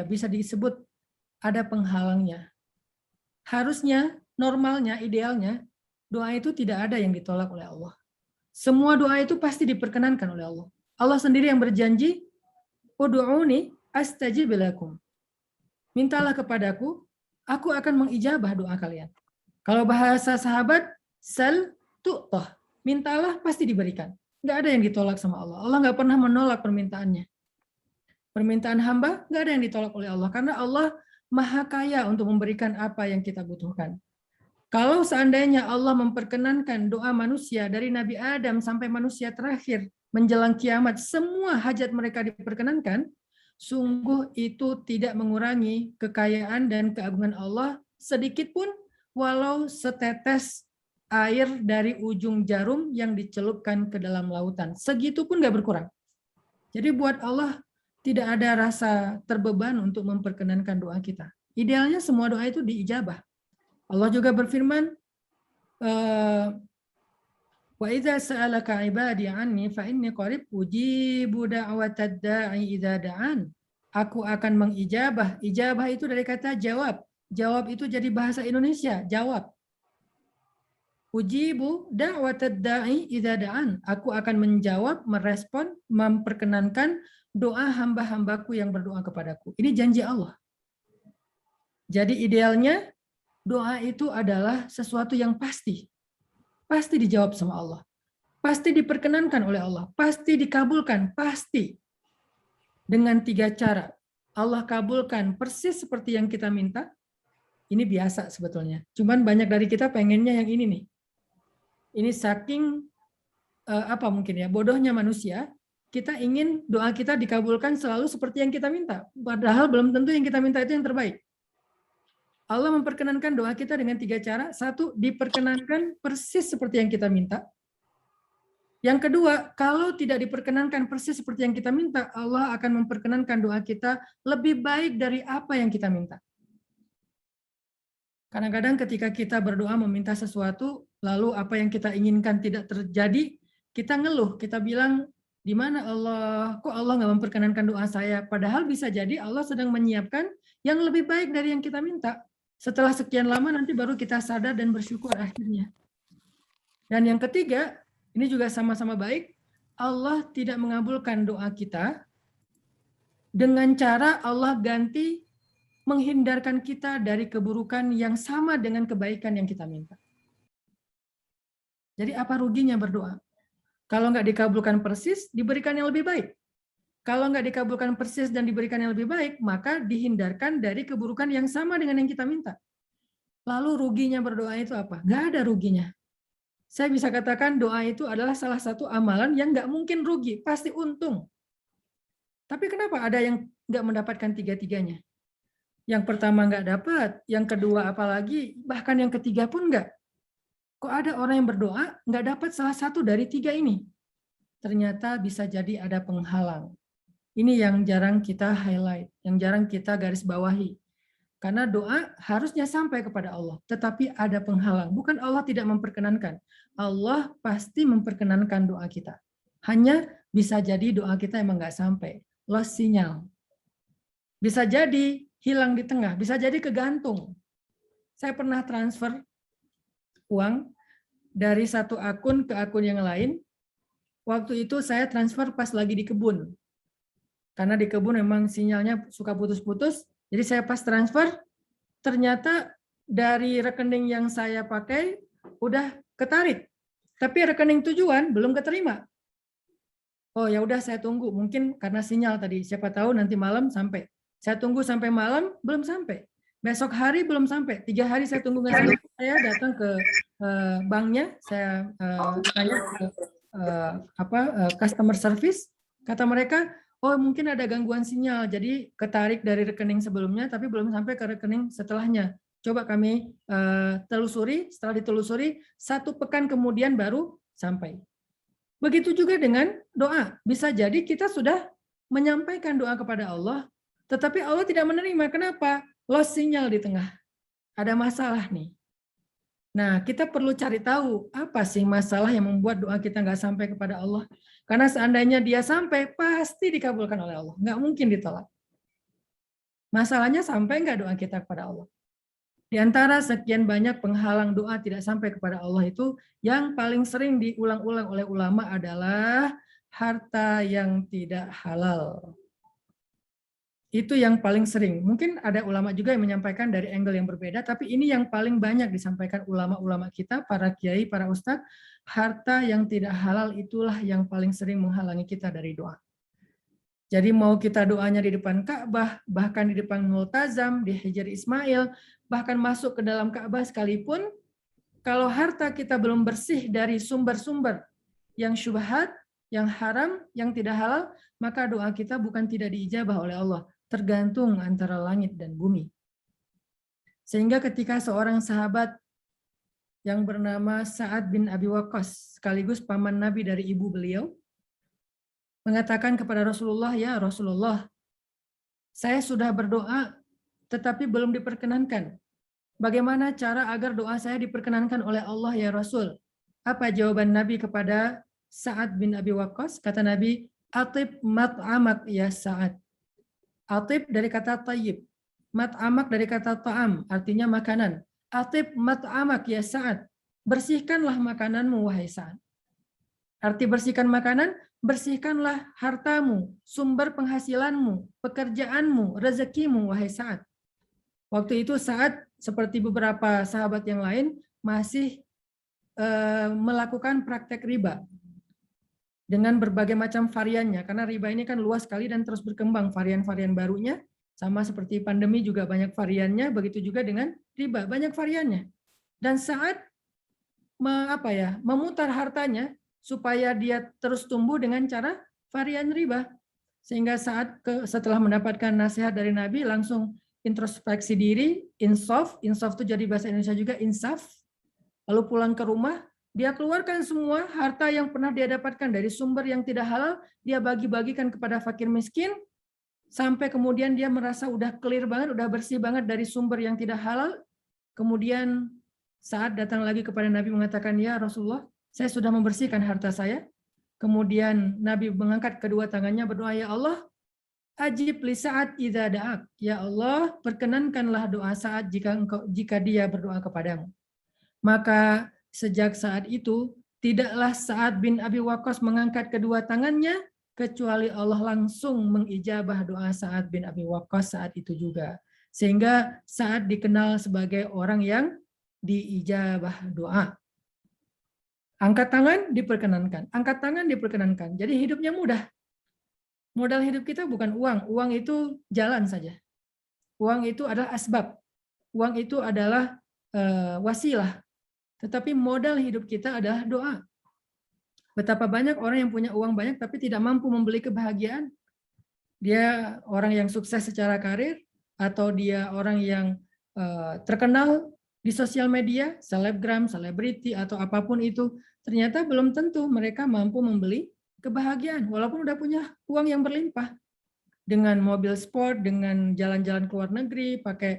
Speaker 7: bisa disebut ada penghalangnya. Harusnya, normalnya, idealnya, doa itu tidak ada yang ditolak oleh Allah. Semua doa itu pasti diperkenankan oleh Allah. Allah sendiri yang berjanji, "Ud'uni astajib lakum." Mintalah kepadaku, aku akan mengijabah doa kalian. Kalau bahasa sahabat, sal tu'tah. Mintalah pasti diberikan. Nggak ada yang ditolak sama Allah. Allah nggak pernah menolak permintaannya. Permintaan hamba nggak ada yang ditolak oleh Allah. Karena Allah maha kaya untuk memberikan apa yang kita butuhkan. Kalau seandainya Allah memperkenankan doa manusia dari Nabi Adam sampai manusia terakhir menjelang kiamat, semua hajat mereka diperkenankan, sungguh itu tidak mengurangi kekayaan dan keagungan Allah sedikit pun, walau setetes air dari ujung jarum yang dicelupkan ke dalam lautan. Segitu pun nggak berkurang. Jadi buat Allah tidak ada rasa terbeban untuk memperkenankan doa kita. Idealnya semua doa itu diijabah. Allah juga berfirman, wa idza sa'alaka 'ibadi 'anni fa inni qarib ujibu da'watad da'i idza da'an. Aku akan mengijabah. Ijabah itu dari kata jawab. Jawab itu jadi bahasa Indonesia, jawab. Ujibu da'watad da'i idza da'an. Aku akan menjawab, merespon, memperkenankan doa hamba-hambaku yang berdoa kepadaku. Ini janji Allah. Jadi idealnya doa itu adalah sesuatu yang pasti. Pasti dijawab sama Allah. Pasti diperkenankan oleh Allah. Pasti dikabulkan. Pasti. Dengan 3 cara. Allah kabulkan persis seperti yang kita minta. Ini biasa sebetulnya. Cuman banyak dari kita pengennya yang ini nih. Ini saking bodohnya manusia. Kita ingin doa kita dikabulkan selalu seperti yang kita minta. Padahal belum tentu yang kita minta itu yang terbaik. Allah memperkenankan doa kita dengan 3 cara. 1, diperkenankan persis seperti yang kita minta. Yang kedua, kalau tidak diperkenankan persis seperti yang kita minta, Allah akan memperkenankan doa kita lebih baik dari apa yang kita minta. Kadang-kadang ketika kita berdoa meminta sesuatu, lalu apa yang kita inginkan tidak terjadi, kita ngeluh, kita bilang, di mana Allah? Kok Allah nggak memperkenankan doa saya? Padahal bisa jadi Allah sedang menyiapkan yang lebih baik dari yang kita minta. Setelah sekian lama nanti baru kita sadar dan bersyukur akhirnya. Dan yang ketiga, ini juga sama-sama baik, Allah tidak mengabulkan doa kita dengan cara Allah ganti menghindarkan kita dari keburukan yang sama dengan kebaikan yang kita minta. Jadi apa ruginya berdoa? Kalau nggak dikabulkan persis, diberikan yang lebih baik. Kalau nggak dikabulkan persis dan diberikan yang lebih baik, maka dihindarkan dari keburukan yang sama dengan yang kita minta. Lalu ruginya berdoa itu apa? Nggak ada ruginya. Saya bisa katakan doa itu adalah salah satu amalan yang nggak mungkin rugi, pasti untung. Tapi kenapa ada yang nggak mendapatkan 3-tiganya? Yang pertama nggak dapat, yang kedua apalagi, bahkan yang ketiga pun nggak. Kok ada orang yang berdoa nggak dapat salah satu dari 3 ini? Ternyata bisa jadi ada penghalang. Ini yang jarang kita highlight, yang jarang kita garis bawahi. Karena doa harusnya sampai kepada Allah, tetapi ada penghalang. Bukan Allah tidak memperkenankan. Allah pasti memperkenankan doa kita. Hanya bisa jadi doa kita emang nggak sampai. Lost sinyal. Bisa jadi hilang di tengah, bisa jadi kegantung. Saya pernah transfer uang dari satu akun ke akun yang lain. Waktu itu saya transfer pas lagi di kebun. Karena di kebun memang sinyalnya suka putus-putus. Jadi saya pas transfer, ternyata dari rekening yang saya pakai udah ketarik, tapi rekening tujuan belum keterima. Oh ya udah, saya tunggu, mungkin karena sinyal tadi, siapa tahu nanti malam sampai. Saya tunggu sampai malam belum sampai. Besok hari belum sampai. 3 hari saya tunggu nggak sampai. Saya datang ke banknya, saya tanya ke customer service, kata mereka, oh mungkin ada gangguan sinyal, jadi ketarik dari rekening sebelumnya tapi belum sampai ke rekening setelahnya. Coba kami telusuri, setelah ditelusuri 1 pekan kemudian baru sampai. Begitu juga dengan doa. Bisa jadi kita sudah menyampaikan doa kepada Allah, tetapi Allah tidak menerima. Kenapa? Lost sinyal di tengah. Ada masalah nih. Nah, kita perlu cari tahu apa sih masalah yang membuat doa kita nggak sampai kepada Allah. Karena seandainya dia sampai, pasti dikabulkan oleh Allah. Nggak mungkin ditolak. Masalahnya sampai nggak doa kita kepada Allah. Di antara sekian banyak penghalang doa tidak sampai kepada Allah itu, yang paling sering diulang-ulang oleh ulama adalah harta yang tidak halal. Itu yang paling sering. Mungkin ada ulama juga yang menyampaikan dari angle yang berbeda, tapi ini yang paling banyak disampaikan ulama-ulama kita, para kiai, para ustadz, harta yang tidak halal itulah yang paling sering menghalangi kita dari doa. Jadi mau kita doanya di depan Ka'bah, bahkan di depan Multazam, di Hajar Ismail, bahkan masuk ke dalam Ka'bah sekalipun, kalau harta kita belum bersih dari sumber-sumber yang syubhat, yang haram, yang tidak halal, maka doa kita bukan tidak diijabah oleh Allah, tergantung antara langit dan bumi. Sehingga ketika seorang sahabat yang bernama Sa'ad bin Abi Waqqas, sekaligus paman Nabi dari ibu beliau, mengatakan kepada Rasulullah, ya Rasulullah, saya sudah berdoa tetapi belum diperkenankan. Bagaimana cara agar doa saya diperkenankan oleh Allah ya Rasul? Apa jawaban Nabi kepada Sa'ad bin Abi Waqqas? Kata Nabi, atib mat'amak ya Sa'ad. Atib dari kata tayyib. Mat'amak dari kata ta'am, artinya makanan. Atib mat'amak ya Sa'ad. Bersihkanlah makananmu wahai Sa'ad. Arti bersihkan makanan, bersihkanlah hartamu, sumber penghasilanmu, pekerjaanmu, rezekimu, wahai Sa'ad. Waktu itu Sa'ad, seperti beberapa sahabat yang lain, masih melakukan praktek riba. Dengan berbagai macam variannya, karena riba ini kan luas sekali dan terus berkembang varian-varian barunya, sama seperti pandemi juga banyak variannya, begitu juga dengan riba, banyak variannya. Dan Sa'ad memutar hartanya, supaya dia terus tumbuh dengan cara varian riba. Sehingga setelah mendapatkan nasihat dari Nabi, langsung introspeksi diri, insaf itu jadi bahasa Indonesia juga insaf, lalu pulang ke rumah, dia keluarkan semua harta yang pernah dia dapatkan dari sumber yang tidak halal, dia bagi-bagikan kepada fakir miskin, sampai kemudian dia merasa udah clear banget, udah bersih banget dari sumber yang tidak halal. Kemudian saat datang lagi kepada Nabi mengatakan, ya Rasulullah, saya sudah membersihkan harta saya. Kemudian Nabi mengangkat kedua tangannya berdoa, ya Allah, ajib li Sa'ad idza da'ak. Ya Allah, perkenankanlah doa Sa'ad jika dia berdoa kepadamu. Maka sejak saat itu, tidaklah Sa'ad bin Abi Waqqas mengangkat kedua tangannya, kecuali Allah langsung mengijabah doa Sa'ad bin Abi Waqqas saat itu juga. Sehingga Sa'ad dikenal sebagai orang yang diijabah doa. Angkat tangan diperkenankan, angkat tangan diperkenankan. Jadi hidupnya mudah. Modal hidup kita bukan uang, uang itu jalan saja. Uang itu adalah asbab, uang itu adalah wasilah. Tetapi modal hidup kita adalah doa. Betapa banyak orang yang punya uang banyak tapi tidak mampu membeli kebahagiaan. Dia orang yang sukses secara karir, atau dia orang yang terkenal di sosial media, selebgram, selebriti, atau apapun itu, ternyata belum tentu mereka mampu membeli kebahagiaan, walaupun udah punya uang yang berlimpah. Dengan mobil sport, dengan jalan-jalan ke luar negeri, pakai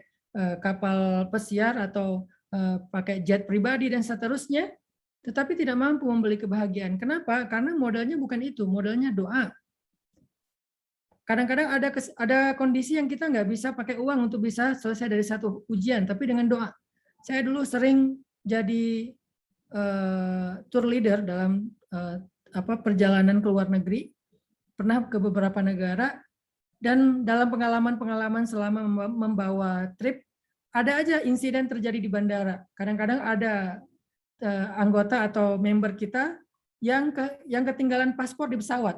Speaker 7: kapal pesiar, atau pakai jet pribadi, dan seterusnya, tetapi tidak mampu membeli kebahagiaan. Kenapa? Karena modalnya bukan itu, modalnya doa. Kadang-kadang ada kondisi yang kita nggak bisa pakai uang untuk bisa selesai dari satu ujian, tapi dengan doa. Saya dulu sering jadi tour leader dalam perjalanan ke luar negeri, pernah ke beberapa negara, dan dalam pengalaman-pengalaman selama membawa trip, ada aja insiden terjadi di bandara. Kadang-kadang ada anggota atau member kita yang ketinggalan paspor di pesawat,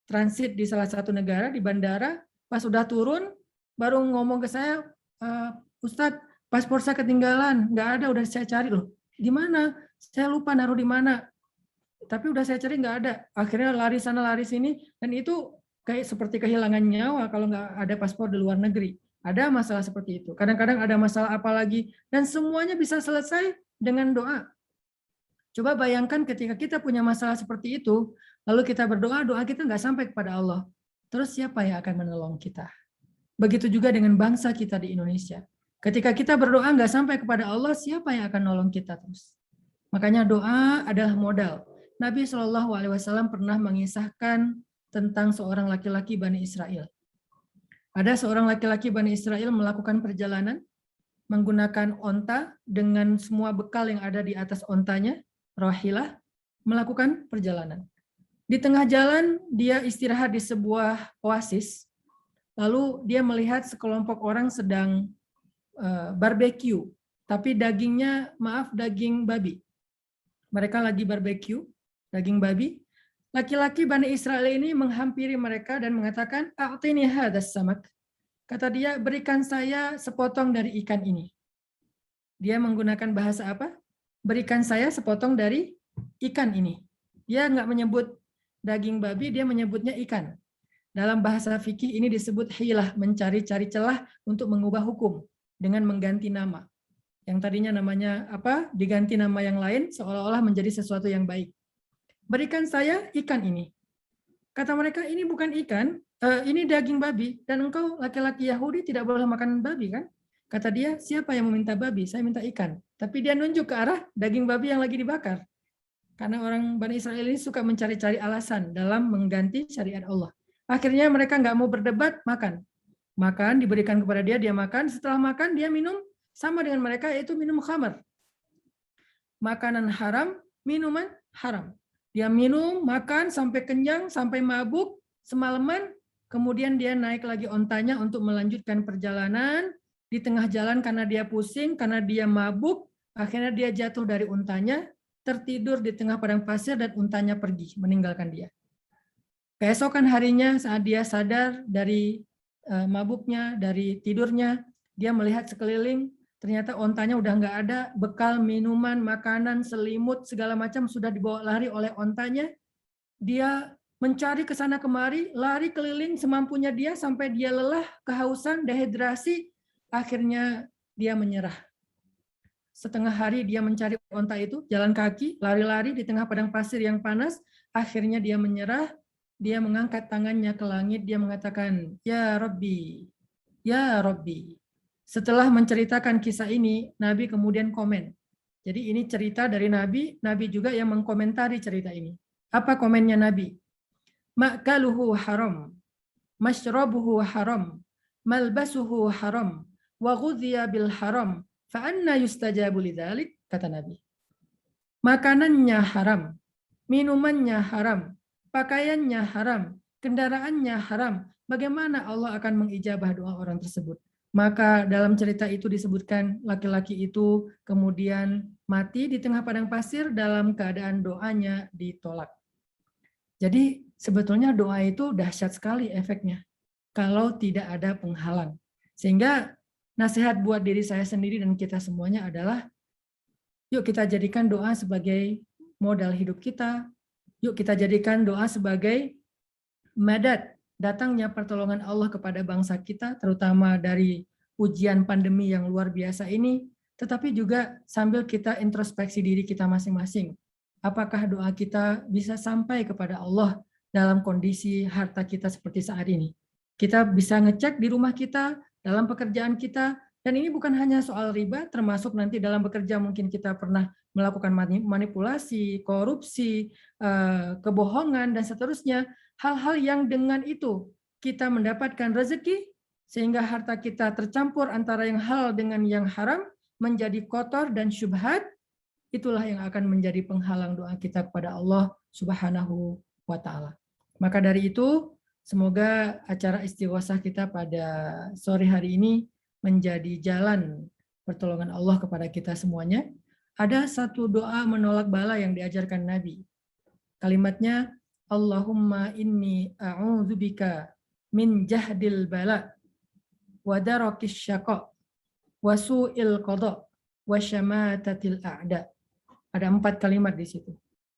Speaker 7: transit di salah satu negara di bandara, pas udah turun baru ngomong ke saya, Ustadz, paspor saya ketinggalan, nggak ada, udah saya cari loh. Di mana? Saya lupa naruh di mana. Tapi udah saya cari nggak ada. Akhirnya lari sana lari sini, dan itu kayak seperti kehilangan nyawa kalau nggak ada paspor di luar negeri. Ada masalah seperti itu. Kadang-kadang ada masalah apa lagi, dan semuanya bisa selesai dengan doa. Coba bayangkan ketika kita punya masalah seperti itu, lalu kita berdoa, doa kita nggak sampai kepada Allah. Terus siapa yang akan menolong kita? Begitu juga dengan bangsa kita di Indonesia. Ketika kita berdoa nggak sampai kepada Allah, siapa yang akan nolong kita terus? Makanya doa adalah modal. Nabi SAW pernah mengisahkan tentang seorang laki-laki Bani Israel. Ada seorang laki-laki Bani Israel melakukan perjalanan menggunakan onta dengan semua bekal yang ada di atas ontanya, rahilah, melakukan perjalanan. Di tengah jalan dia istirahat di sebuah oasis, lalu dia melihat sekelompok orang sedang barbeque, tapi dagingnya, maaf, daging babi. Mereka lagi barbeque, daging babi. Laki-laki Bani Israel ini menghampiri mereka dan mengatakan, "A'tini hadas samak." Kata dia, berikan saya sepotong dari ikan ini. Dia menggunakan bahasa apa? Berikan saya sepotong dari ikan ini. Dia nggak menyebut daging babi, dia menyebutnya ikan. Dalam bahasa fikih ini disebut hilah, mencari-cari celah untuk mengubah hukum dengan mengganti nama. Yang tadinya namanya apa? Diganti nama yang lain seolah-olah menjadi sesuatu yang baik. Berikan saya ikan ini. Kata mereka, ini bukan ikan, ini daging babi, dan engkau laki-laki Yahudi tidak boleh makan babi kan? Kata dia, siapa yang meminta babi? Saya minta ikan. Tapi dia nunjuk ke arah daging babi yang lagi dibakar. Karena orang Bani Israel ini suka mencari-cari alasan dalam mengganti syariat Allah. Akhirnya mereka nggak mau berdebat, makan. Makan, diberikan kepada dia, dia makan. Setelah makan, dia minum sama dengan mereka, yaitu minum khamar. Makanan haram, minuman haram. Dia minum, makan, sampai kenyang, sampai mabuk, semalaman, kemudian dia naik lagi ontanya untuk melanjutkan perjalanan. Di tengah jalan karena dia pusing, karena dia mabuk, akhirnya dia jatuh dari untanya, tertidur di tengah padang pasir, dan untanya pergi, meninggalkan dia. Keesokan harinya saat dia sadar dari mabuknya, dari tidurnya, dia melihat sekeliling, ternyata ontanya udah nggak ada, bekal minuman, makanan, selimut, segala macam sudah dibawa lari oleh ontanya. Dia mencari ke sana kemari, lari keliling semampunya dia sampai dia lelah, kehausan, dehidrasi, akhirnya dia menyerah. Setengah hari dia mencari onta itu, jalan kaki, lari-lari di tengah padang pasir yang panas, akhirnya dia menyerah, dia mengangkat tangannya ke langit, dia mengatakan, "Ya Rabbi, ya Rabbi." Setelah menceritakan kisah ini, Nabi kemudian komen. Jadi ini cerita dari Nabi, Nabi juga yang mengkomentari cerita ini. Apa komennya Nabi? Ma'kaluhu haram, mashrabuhu haram, malbasuhu haram, wa ghudhiya bil haram, fa anna yustajabu lidzalik, kata Nabi. Makanannya haram, minumannya haram, pakaiannya haram, kendaraannya haram. Bagaimana Allah akan mengijabah doa orang tersebut? Maka dalam cerita itu disebutkan laki-laki itu kemudian mati di tengah padang pasir dalam keadaan doanya ditolak. Jadi sebetulnya doa itu dahsyat sekali efeknya kalau tidak ada penghalang. Sehingga nasihat buat diri saya sendiri dan kita semuanya adalah, yuk kita jadikan doa sebagai modal hidup kita. Yuk kita jadikan doa sebagai madad, datangnya pertolongan Allah kepada bangsa kita, terutama dari ujian pandemi yang luar biasa ini, tetapi juga sambil kita introspeksi diri kita masing-masing. Apakah doa kita bisa sampai kepada Allah dalam kondisi harta kita seperti saat ini? Kita bisa ngecek di rumah kita, dalam pekerjaan kita, dan ini bukan hanya soal riba, termasuk nanti dalam bekerja mungkin kita pernah melakukan manipulasi, korupsi, kebohongan, dan seterusnya. Hal-hal yang dengan itu kita mendapatkan rezeki, sehingga harta kita tercampur antara yang halal dengan yang haram, menjadi kotor dan syubhat, itulah yang akan menjadi penghalang doa kita kepada Allah Subhanahu wa Ta'ala. Maka dari itu, semoga acara istighosah kita pada sore hari ini menjadi jalan pertolongan Allah kepada kita semuanya. Ada satu doa menolak bala yang diajarkan Nabi. Kalimatnya, Allahumma inni a'udzubika min jahdil bala wa darakis syaqa wa su'il qada wa syamatatil a'da. Ada 4 kalimat di situ.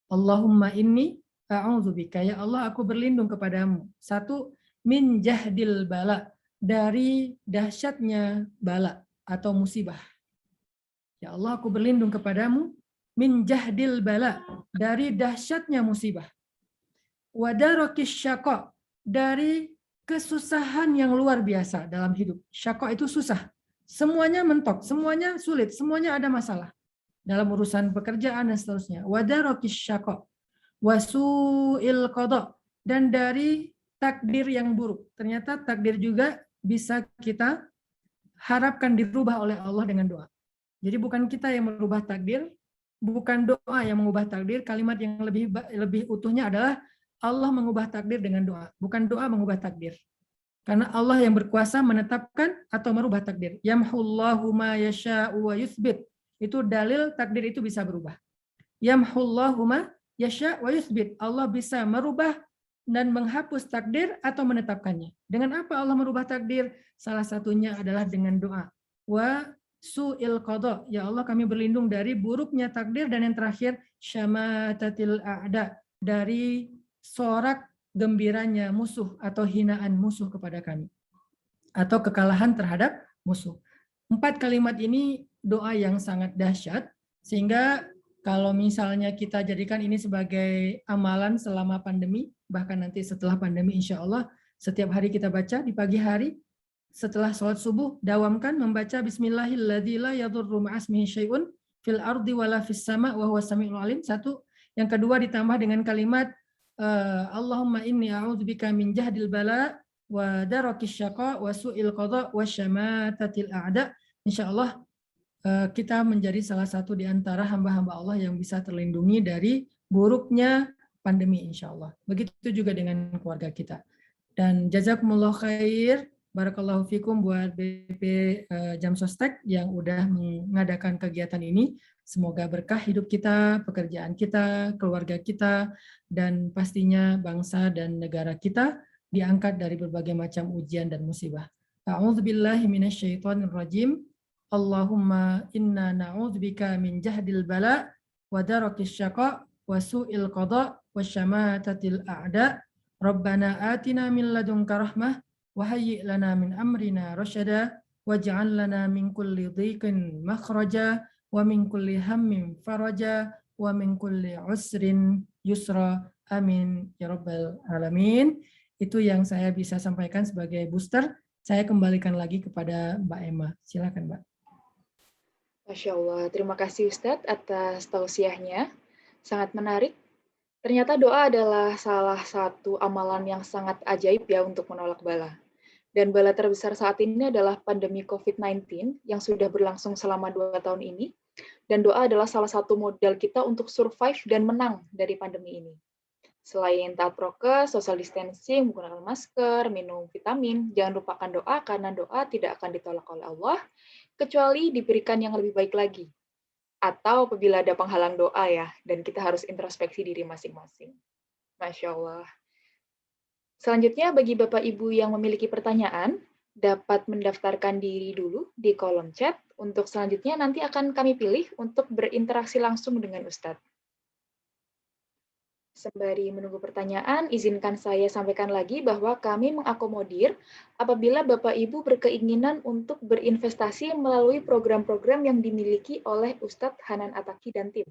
Speaker 7: Allahumma inni a'udzubika, ya Allah aku berlindung kepadamu. 1, min jahdil bala, dari dahsyatnya bala atau musibah. Ya Allah aku berlindung kepadamu min jahdil bala, dari dahsyatnya musibah. Wa darakis syaqa, dari kesusahan yang luar biasa dalam hidup. Syaqa itu susah. Semuanya mentok, semuanya sulit, semuanya ada masalah. Dalam urusan pekerjaan dan seterusnya. Wa darakis syaqa wa su'il qada, dan dari takdir yang buruk. Ternyata takdir juga bisa kita harapkan dirubah oleh Allah dengan doa. Jadi bukan kita yang merubah takdir, bukan doa yang mengubah takdir. Kalimat yang lebih utuhnya adalah Allah mengubah takdir dengan doa, bukan doa mengubah takdir. Karena Allah yang berkuasa menetapkan atau merubah takdir. Yamhullahu ma yasha'u wa yuthbit. Itu dalil takdir itu bisa berubah. Yamhullahu ma yasha' wa yuthbit. Allah bisa merubah dan menghapus takdir atau menetapkannya. Dengan apa Allah merubah takdir? Salah satunya adalah dengan doa. Wa su'il qada. Ya Allah kami berlindung dari buruknya takdir, dan yang terakhir syamatatil a'da, dari sorak gembiranya musuh atau hinaan musuh kepada kami, atau kekalahan terhadap musuh. 4 kalimat ini doa yang sangat dahsyat, sehingga kalau misalnya kita jadikan ini sebagai amalan selama pandemi, bahkan nanti setelah pandemi insya Allah, setiap hari kita baca di pagi hari, setelah sholat subuh, dawamkan membaca Bismillahilladzi la yadurru ma'asmihi syai'un fil ardi wala fis sama' wa huwas sami'ul alim. 1. Yang kedua ditambah dengan kalimat Allahumma inni a'udzubika min jahdil bala wa darakis syaqa wa su'il qada wa syamatatil a'da. Insyaallah kita menjadi salah satu di antara hamba-hamba Allah yang bisa terlindungi dari buruknya pandemi insyaallah. Begitu juga dengan keluarga kita. Dan jazakumullah khair, barakallahu fikum buat BP Jamsostek yang udah mengadakan kegiatan ini. Semoga berkah hidup kita, pekerjaan kita, keluarga kita, dan pastinya bangsa dan negara kita diangkat dari berbagai macam ujian dan musibah. A'udzubillahi minasyaitonirrajim. Allahumma inna na'udzubika min jahdil bala wa darakis syaqa wa su'il qada wa syamatatil a'da. Rabbana atina min ladunka rahmah wa hayyi' lana min amrina rasyada waj'al lana min kulli dhiqin makhraja wa min kulli hammin faraja wa min kulli usrin yusra. Amin ya rabbal alamin. Itu yang saya bisa sampaikan sebagai booster. Saya kembalikan lagi kepada Mbak Emma. Silakan, Mbak.
Speaker 1: Masya Allah, terima kasih Ustadz atas tausiahnya. Sangat menarik. Ternyata doa adalah salah satu amalan yang sangat ajaib ya untuk menolak bala. Dan bala terbesar saat ini adalah pandemi COVID-19 yang sudah berlangsung selama 2 tahun ini. Dan doa adalah salah satu modal kita untuk survive dan menang dari pandemi ini. Selain taat prokes, social distancing, menggunakan masker, minum vitamin, jangan lupakan doa karena doa tidak akan ditolak oleh Allah, kecuali diberikan yang lebih baik lagi. Atau apabila ada penghalang doa ya, dan kita harus introspeksi diri masing-masing. Masya Allah. Selanjutnya, bagi Bapak Ibu yang memiliki pertanyaan, dapat mendaftarkan diri dulu di kolom chat. Untuk selanjutnya nanti akan kami pilih untuk berinteraksi langsung dengan Ustadz. Sembari menunggu pertanyaan, izinkan saya sampaikan lagi bahwa kami mengakomodir apabila Bapak Ibu berkeinginan untuk berinvestasi melalui program-program yang dimiliki oleh Ustadz Hanan Attaqi dan tim.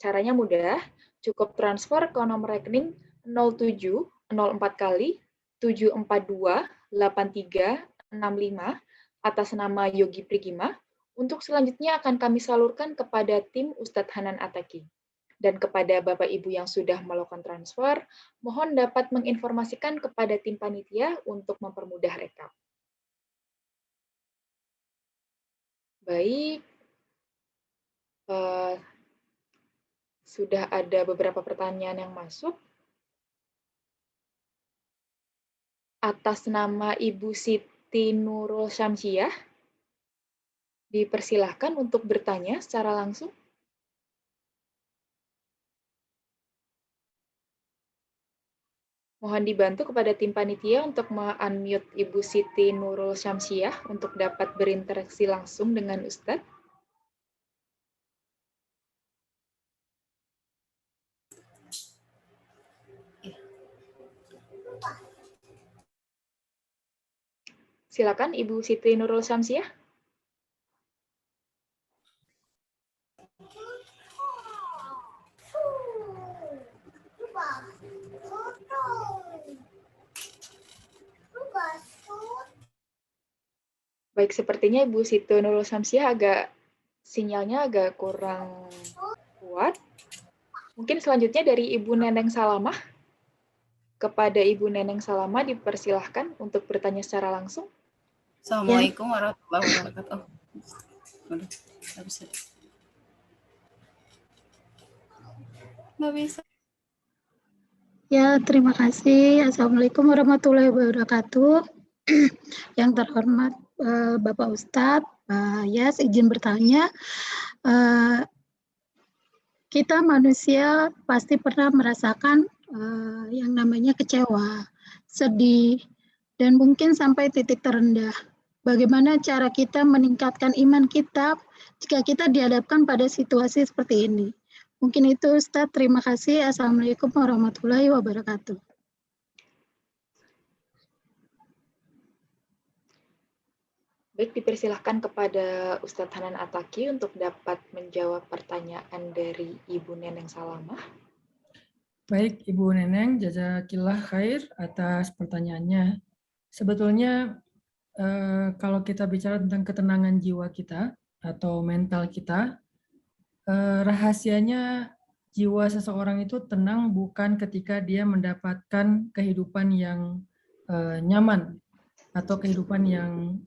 Speaker 1: Caranya mudah, cukup transfer ke nomor rekening 0704 kali 742 8365 atas nama Yogi Prigima. Untuk selanjutnya akan kami salurkan kepada tim Ustadz Hanan Attaqi. Dan kepada Bapak Ibu yang sudah melakukan transfer, mohon dapat menginformasikan kepada tim panitia untuk mempermudah rekap. Baik, sudah ada beberapa pertanyaan yang masuk. Atas nama Ibu Siti Nurul Syamsiah, Dipersilahkan untuk bertanya secara langsung. Mohon dibantu kepada tim panitia untuk me-unmute Ibu Siti Nurul Syamsiah untuk dapat berinteraksi langsung dengan Ustadz. Silakan Ibu Siti Nurul Syamsiah. Baik, sepertinya Ibu Siti Nurul Syamsiah sinyalnya agak kurang kuat. Mungkin selanjutnya dari Ibu Neneng Salamah. Kepada Ibu Neneng Salamah dipersilahkan untuk bertanya secara langsung.
Speaker 8: Assalamualaikum warahmatullahi wabarakatuh. Nggak bisa.
Speaker 9: Ya, terima kasih. Assalamualaikum warahmatullahi wabarakatuh. Yang terhormat Bapak Ustadz, Pak Yas, izin bertanya. Kita manusia pasti pernah merasakan yang namanya kecewa, sedih, dan mungkin sampai titik terendah. Bagaimana cara kita meningkatkan iman kita jika kita dihadapkan pada situasi seperti ini? Mungkin itu Ustadz, terima kasih. Assalamualaikum warahmatullahi wabarakatuh.
Speaker 1: Baik, dipersilahkan kepada Ustadz Hanan Ataki untuk dapat menjawab pertanyaan dari Ibu Neneng Salamah.
Speaker 7: Baik, Ibu Neneng, jazakillah khair atas pertanyaannya. Sebetulnya kalau kita bicara tentang ketenangan jiwa kita atau mental kita, rahasianya jiwa seseorang itu tenang bukan ketika dia mendapatkan kehidupan yang nyaman atau kehidupan yang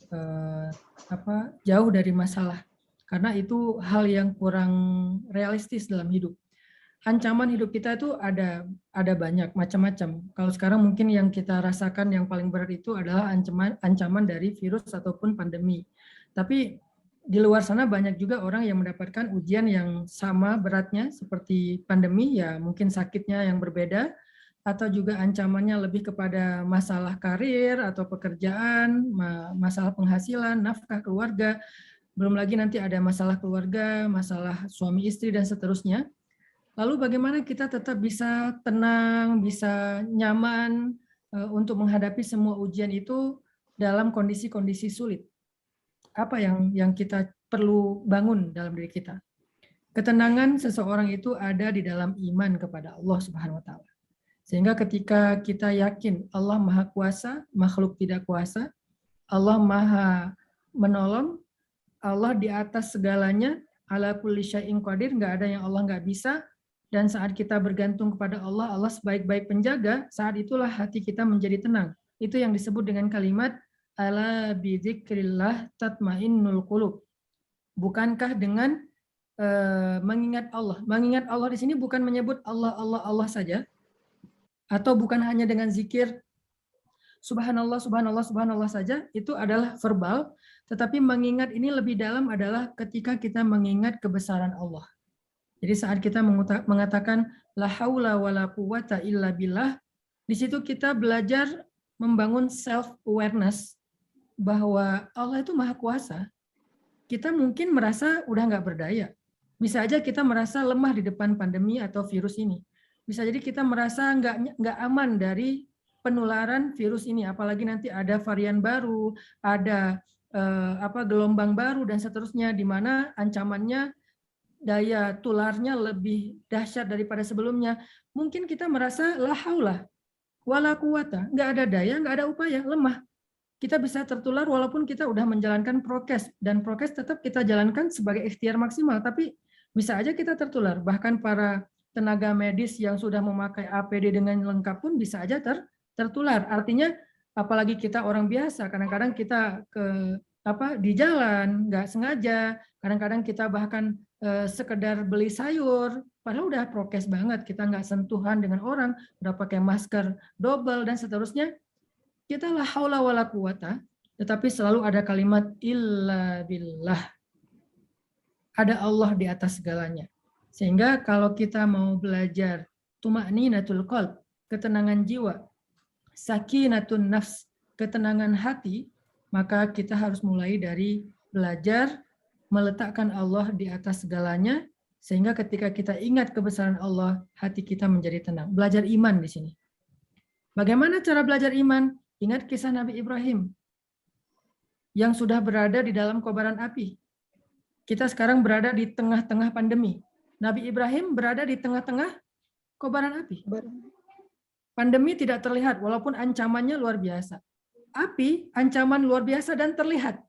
Speaker 7: jauh dari masalah, karena itu hal yang kurang realistis dalam hidup. Ancaman hidup kita itu ada banyak macam-macam. Kalau sekarang mungkin yang kita rasakan yang paling berat itu adalah ancaman dari virus ataupun pandemi. Tapi di luar sana banyak juga orang yang mendapatkan ujian yang sama beratnya seperti pandemi, ya mungkin sakitnya yang berbeda, atau juga ancamannya lebih kepada masalah karir atau pekerjaan, masalah penghasilan, nafkah keluarga, belum lagi nanti ada masalah keluarga, masalah suami istri dan seterusnya. Lalu bagaimana kita tetap bisa tenang, bisa nyaman untuk menghadapi semua ujian itu dalam kondisi-kondisi sulit? Apa yang kita perlu bangun dalam diri kita? Ketenangan seseorang itu ada di dalam iman kepada Allah Subhanahu wa Ta'ala. Sehingga ketika kita yakin Allah Maha Kuasa, makhluk tidak kuasa, Allah Maha menolong, Allah di atas segalanya, ala kulli syai'in qadir, nggak ada yang Allah nggak bisa. Dan saat kita bergantung kepada Allah, Allah sebaik-baik penjaga, saat itulah hati kita menjadi tenang. Itu yang disebut dengan kalimat ala bidzikrillah tatmainnul qulub. Bukankah dengan mengingat Allah? Mengingat Allah di sini bukan menyebut Allah, Allah, Allah saja, atau bukan hanya dengan zikir subhanallah, subhanallah, subhanallah saja, itu adalah verbal, tetapi mengingat ini lebih dalam adalah ketika kita mengingat kebesaran Allah. Jadi saat kita mengatakan la haula wala quwata illa billah, di situ kita belajar membangun self awareness bahwa Allah itu Maha Kuasa. Kita mungkin merasa udah nggak berdaya. Bisa aja kita merasa lemah di depan pandemi atau virus ini. Bisa jadi kita merasa nggak aman dari penularan virus ini, apalagi nanti ada varian baru, ada gelombang baru dan seterusnya, di mana ancamannya daya tularnya lebih dahsyat daripada sebelumnya. Mungkin kita merasa la haula wala quwata, nggak ada daya, nggak ada upaya, lemah. Kita bisa tertular walaupun kita udah menjalankan prokes, dan prokes tetap kita jalankan sebagai ikhtiar maksimal, tapi bisa aja kita tertular. Bahkan para tenaga medis yang sudah memakai APD dengan lengkap pun bisa aja tertular. Artinya apalagi kita orang biasa, kadang-kadang kita di jalan nggak sengaja, kadang-kadang kita bahkan sekedar beli sayur, padahal udah prokes banget, kita nggak sentuhan dengan orang, udah pakai masker double dan seterusnya, kita la haula wala quwata, tetapi selalu ada kalimat illa billah. ada Allah di atas segalanya. Sehingga kalau kita mau belajar tuma'ninatul qalb, ketenangan jiwa, sakinatun nafs, ketenangan hati, maka kita harus mulai dari belajar meletakkan Allah di atas segalanya, sehingga ketika kita ingat kebesaran Allah, hati kita menjadi tenang. Belajar iman di sini. Bagaimana cara belajar iman? Ingat kisah Nabi Ibrahim yang sudah berada di dalam kobaran api. Kita sekarang berada di tengah-tengah pandemi. Nabi Ibrahim berada di tengah-tengah kobaran api. Pandemi tidak terlihat walaupun ancamannya luar biasa. Api ancaman luar biasa dan terlihat.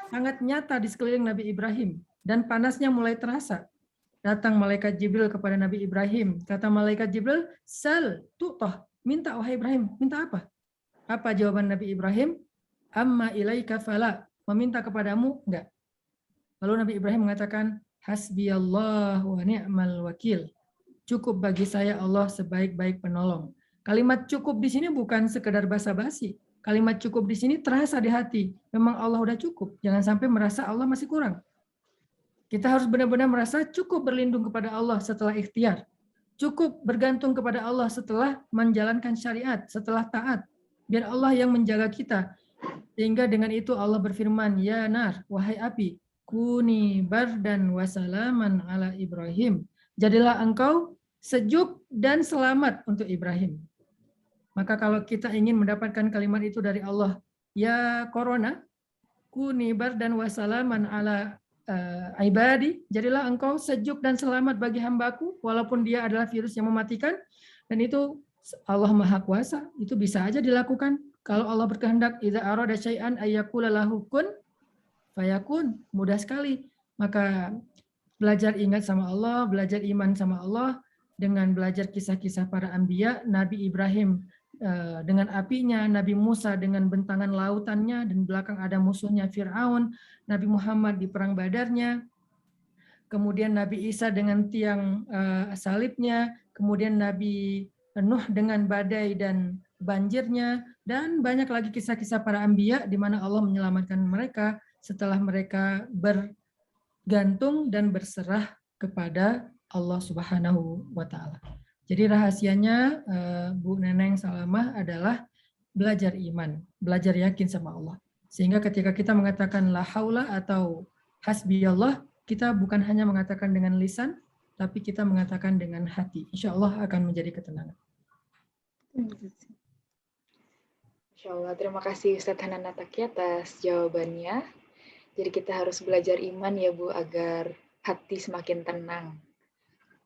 Speaker 7: Sangat nyata di sekeliling Nabi Ibrahim dan panasnya mulai terasa. Datang malaikat Jibril kepada Nabi Ibrahim. Kata malaikat Jibril, "Sal tu'tah." Minta wahai Ibrahim, minta apa? Apa jawaban Nabi Ibrahim? Amma ilaika fala. Meminta kepadamu enggak. Lalu Nabi Ibrahim mengatakan, hasbiyallah wa ni'mal wakil. Cukup bagi saya Allah sebaik-baik penolong. Kalimat cukup di sini bukan sekedar basa-basi. Kalimat cukup di sini terasa di hati. Memang Allah udah cukup. Jangan sampai merasa Allah masih kurang. Kita harus benar-benar merasa cukup berlindung kepada Allah setelah ikhtiar. Cukup bergantung kepada Allah setelah menjalankan syariat, setelah taat. Biar Allah yang menjaga kita. Sehingga dengan itu Allah berfirman, ya nar, wahai api, kuni bardan wasalaman ala Ibrahim. Jadilah engkau sejuk dan selamat untuk Ibrahim. Maka kalau kita ingin mendapatkan kalimat itu dari Allah, ya corona, kuni bardan wasalaman ala ibadi, jadilah engkau sejuk dan selamat bagi hambaku, walaupun dia adalah virus yang mematikan, dan itu Allah Maha Kuasa, itu bisa aja dilakukan. Kalau Allah berkehendak, idza arada syai'an ayyaqula lahu kun fayakun, mudah sekali. Maka belajar ingat sama Allah, belajar iman sama Allah, dengan belajar kisah-kisah para anbiya, Nabi Ibrahim dengan apinya, Nabi Musa dengan bentangan lautannya, dan belakang ada musuhnya Fir'aun, Nabi Muhammad di perang Badarnya, kemudian Nabi Isa dengan tiang salibnya, kemudian Nabi Nuh dengan badai dan banjirnya, dan banyak lagi kisah-kisah para anbiya di mana Allah menyelamatkan mereka setelah mereka bergantung dan berserah kepada Allah Subhanahu wa Ta'ala. Jadi rahasianya Bu Neneng Salamah adalah belajar iman, belajar yakin sama Allah. Sehingga ketika kita mengatakan la haula atau hasbiyallah, kita bukan hanya mengatakan dengan lisan, tapi kita mengatakan dengan hati. Insya Allah akan menjadi ketenangan.
Speaker 1: Insya Allah, terima kasih Ustadz Hanan Ataki atas jawabannya. Jadi kita harus belajar iman ya Bu, agar hati semakin tenang.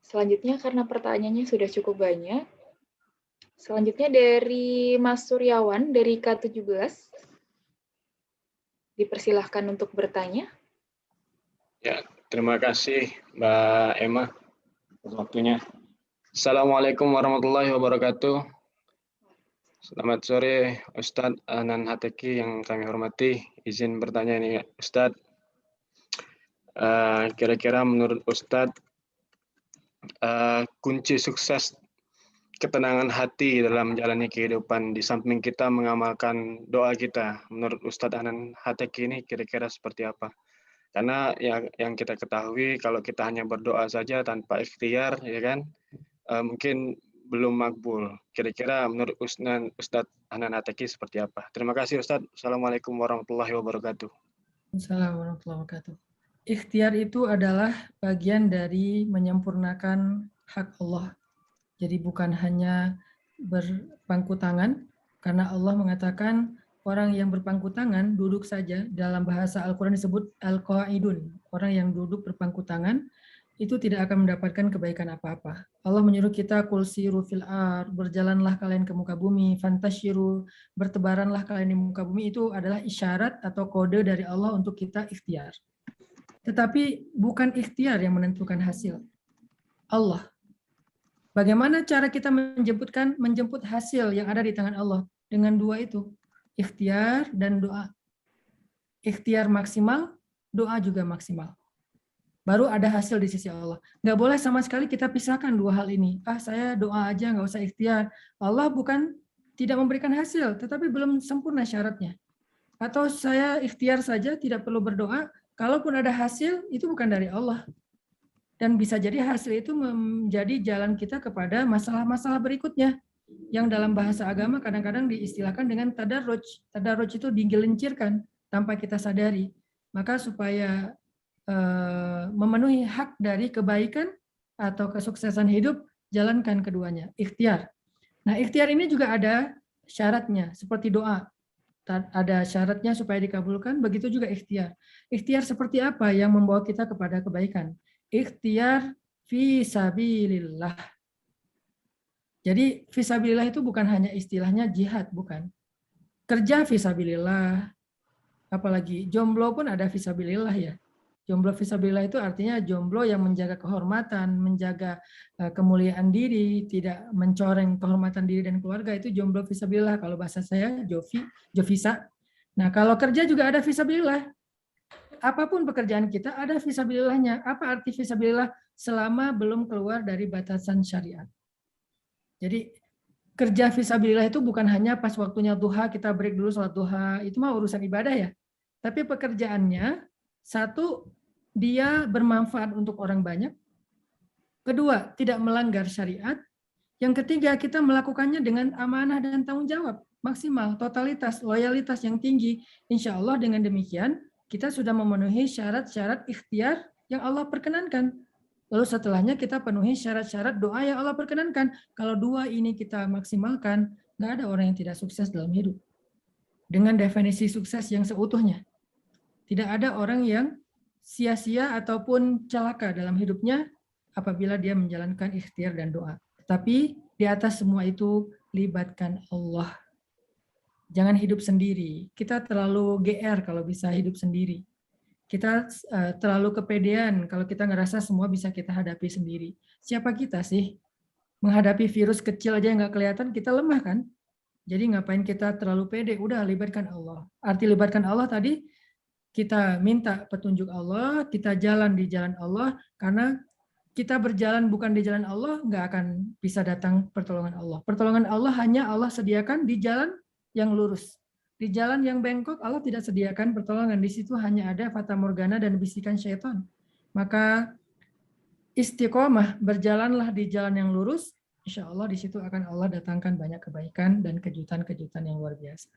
Speaker 1: Selanjutnya karena pertanyaannya sudah cukup banyak. Selanjutnya dari Mas Suryawan dari K17. Dipersilahkan untuk bertanya.
Speaker 10: Ya, terima kasih Mbak Emma atas waktunya. Assalamualaikum warahmatullahi wabarakatuh. Selamat sore Ustadz Hanan Ataki yang kami hormati. Izin bertanya nih Ustadz. Kira-kira menurut Ustadz, kunci sukses ketenangan hati dalam menjalani kehidupan di samping kita mengamalkan doa kita, menurut Ustadz Hanan Ataki ini kira-kira seperti apa? Karena yang kita ketahui kalau kita hanya berdoa saja tanpa ikhtiar, ya kan, mungkin belum makbul. Kira-kira menurut Ustadz Hanan Ataki seperti apa? Terima kasih Ustadz. Assalamualaikum warahmatullahi wabarakatuh.
Speaker 7: Assalamualaikum warahmatullahi wabarakatuh. Ikhtiar itu adalah bagian dari menyempurnakan hak Allah. Jadi bukan hanya berpangku tangan, karena Allah mengatakan orang yang berpangku tangan duduk saja, dalam bahasa Al-Quran disebut al-qa'idun, orang yang duduk berpangku tangan, itu tidak akan mendapatkan kebaikan apa-apa. Allah menyuruh kita qul siru fil ard, berjalanlah kalian ke muka bumi, fantasyiru, bertebaranlah kalian di muka bumi, itu adalah isyarat atau kode dari Allah untuk kita ikhtiar. Tetapi bukan ikhtiar yang menentukan hasil. Allah. Bagaimana cara kita menjemput hasil yang ada di tangan Allah? Dengan dua itu. Ikhtiar dan doa. Ikhtiar maksimal, doa juga maksimal. Baru ada hasil di sisi Allah. Nggak boleh sama sekali kita pisahkan dua hal ini. Saya doa aja, nggak usah ikhtiar. Allah bukan tidak memberikan hasil, tetapi belum sempurna syaratnya. Atau saya ikhtiar saja, tidak perlu berdoa, Kalaupun ada hasil, itu bukan dari Allah. Dan bisa jadi hasil itu menjadi jalan kita kepada masalah-masalah berikutnya. Yang dalam bahasa agama kadang-kadang diistilahkan dengan tadarruj. Tadarruj itu digelincirkan tanpa kita sadari. Maka supaya memenuhi hak dari kebaikan atau kesuksesan hidup, jalankan keduanya, ikhtiar. Nah, ikhtiar ini juga ada syaratnya, seperti doa. Ada syaratnya supaya dikabulkan, begitu juga ikhtiar. Ikhtiar seperti apa yang membawa kita kepada kebaikan? Ikhtiar fi sabilillah. Jadi fi sabilillah itu bukan hanya istilahnya jihad, bukan. Kerja fi sabilillah, apalagi jomblo pun ada fi sabilillah ya. Jomblo fi sabilillah itu artinya jomblo yang menjaga kehormatan, menjaga kemuliaan diri, tidak mencoreng kehormatan diri dan keluarga, itu jomblo fi sabilillah. Kalau bahasa saya jovisa. Nah, kalau kerja juga ada fi sabilillah. Apapun pekerjaan kita ada fi sabilillahnya. Apa arti fi sabilillah? Selama belum keluar dari batasan syariat. Jadi kerja fi sabilillah itu bukan hanya pas waktunya duha kita break dulu salat duha, itu mah urusan ibadah ya. Tapi pekerjaannya, satu, dia bermanfaat untuk orang banyak. Kedua, tidak melanggar syariat. Yang ketiga, kita melakukannya dengan amanah dan tanggung jawab maksimal, totalitas, loyalitas yang tinggi. Insya Allah dengan demikian, kita sudah memenuhi syarat-syarat ikhtiar yang Allah perkenankan. Lalu setelahnya kita penuhi syarat-syarat doa yang Allah perkenankan. Kalau dua ini kita maksimalkan, nggak ada orang yang tidak sukses dalam hidup. Dengan definisi sukses yang seutuhnya. Tidak ada orang yang sia-sia ataupun celaka dalam hidupnya apabila dia menjalankan ikhtiar dan doa. Tetapi di atas semua itu libatkan Allah. Jangan hidup sendiri. Kita terlalu GR kalau bisa hidup sendiri. Kita terlalu kepedean kalau kita ngerasa semua bisa kita hadapi sendiri. Siapa kita sih? Menghadapi virus kecil aja yang nggak kelihatan, kita lemah kan? Jadi ngapain kita terlalu pede? Udah, libatkan Allah. Arti libatkan Allah tadi, kita minta petunjuk Allah, kita jalan di jalan Allah, karena kita berjalan bukan di jalan Allah, nggak akan bisa datang pertolongan Allah. Pertolongan Allah hanya Allah sediakan di jalan yang lurus. Di jalan yang bengkok, Allah tidak sediakan pertolongan. Di situ hanya ada fata morgana dan bisikan syaitan. Maka istiqomah, berjalanlah di jalan yang lurus, insya Allah di situ akan Allah datangkan banyak kebaikan dan kejutan-kejutan yang luar biasa.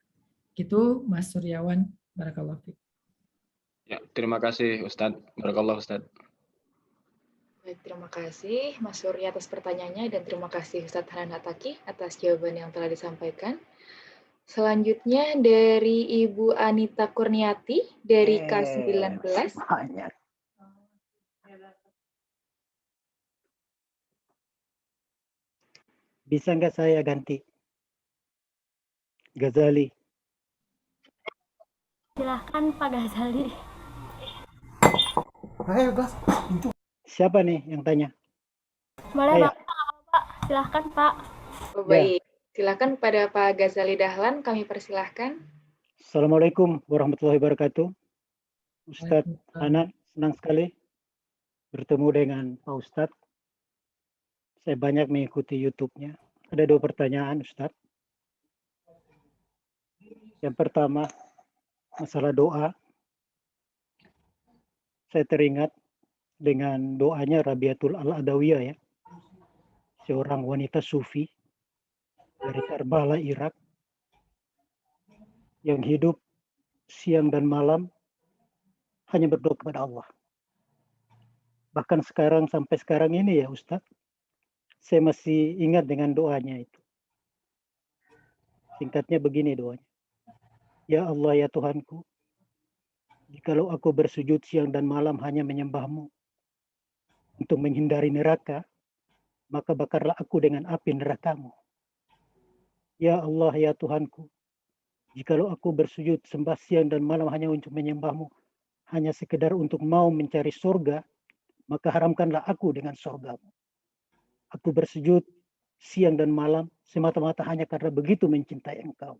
Speaker 7: Gitu Mas Suryawan, barakallahu fiik.
Speaker 10: Ya, terima kasih Ustadz. Barakallah Ustadz.
Speaker 1: Baik, terima kasih Mas Surya atas pertanyaannya dan terima kasih Ustadz Hanan Ataki atas jawaban yang telah disampaikan. Selanjutnya dari Ibu Anita Kurniati dari K19.
Speaker 5: Bisa nggak saya ganti? Ghazali.
Speaker 11: Silahkan Pak Ghazali.
Speaker 5: Siapa nih yang tanya?
Speaker 11: Boleh Pak, silahkan Pak.
Speaker 1: Oh, baik, silakan pada Pak Ghazali Dahlan, kami persilahkan.
Speaker 5: Assalamualaikum warahmatullahi wabarakatuh. Ustadz Hanan, senang sekali bertemu dengan Pak Ustadz. Saya banyak mengikuti YouTube-nya. Ada 2 pertanyaan, Ustadz. Yang pertama, masalah doa. Saya teringat dengan doanya Rabiatul Al-Adawiyah ya. Seorang wanita sufi dari Karbala, Irak. Yang hidup siang dan malam hanya berdoa kepada Allah. Bahkan sampai sekarang ini ya Ustadz, saya masih ingat dengan doanya itu. Singkatnya begini doanya. Ya Allah ya Tuhanku, jikalau aku bersujud siang dan malam hanya menyembah-Mu untuk menghindari neraka, maka bakarlah aku dengan api neraka-Mu. Ya Allah ya Tuhanku, jikalau aku bersujud sembah siang dan malam hanya untuk menyembah-Mu, hanya sekedar untuk mau mencari surga, maka haramkanlah aku dengan surga-Mu. Aku bersujud siang dan malam semata-mata hanya karena begitu mencintai Engkau.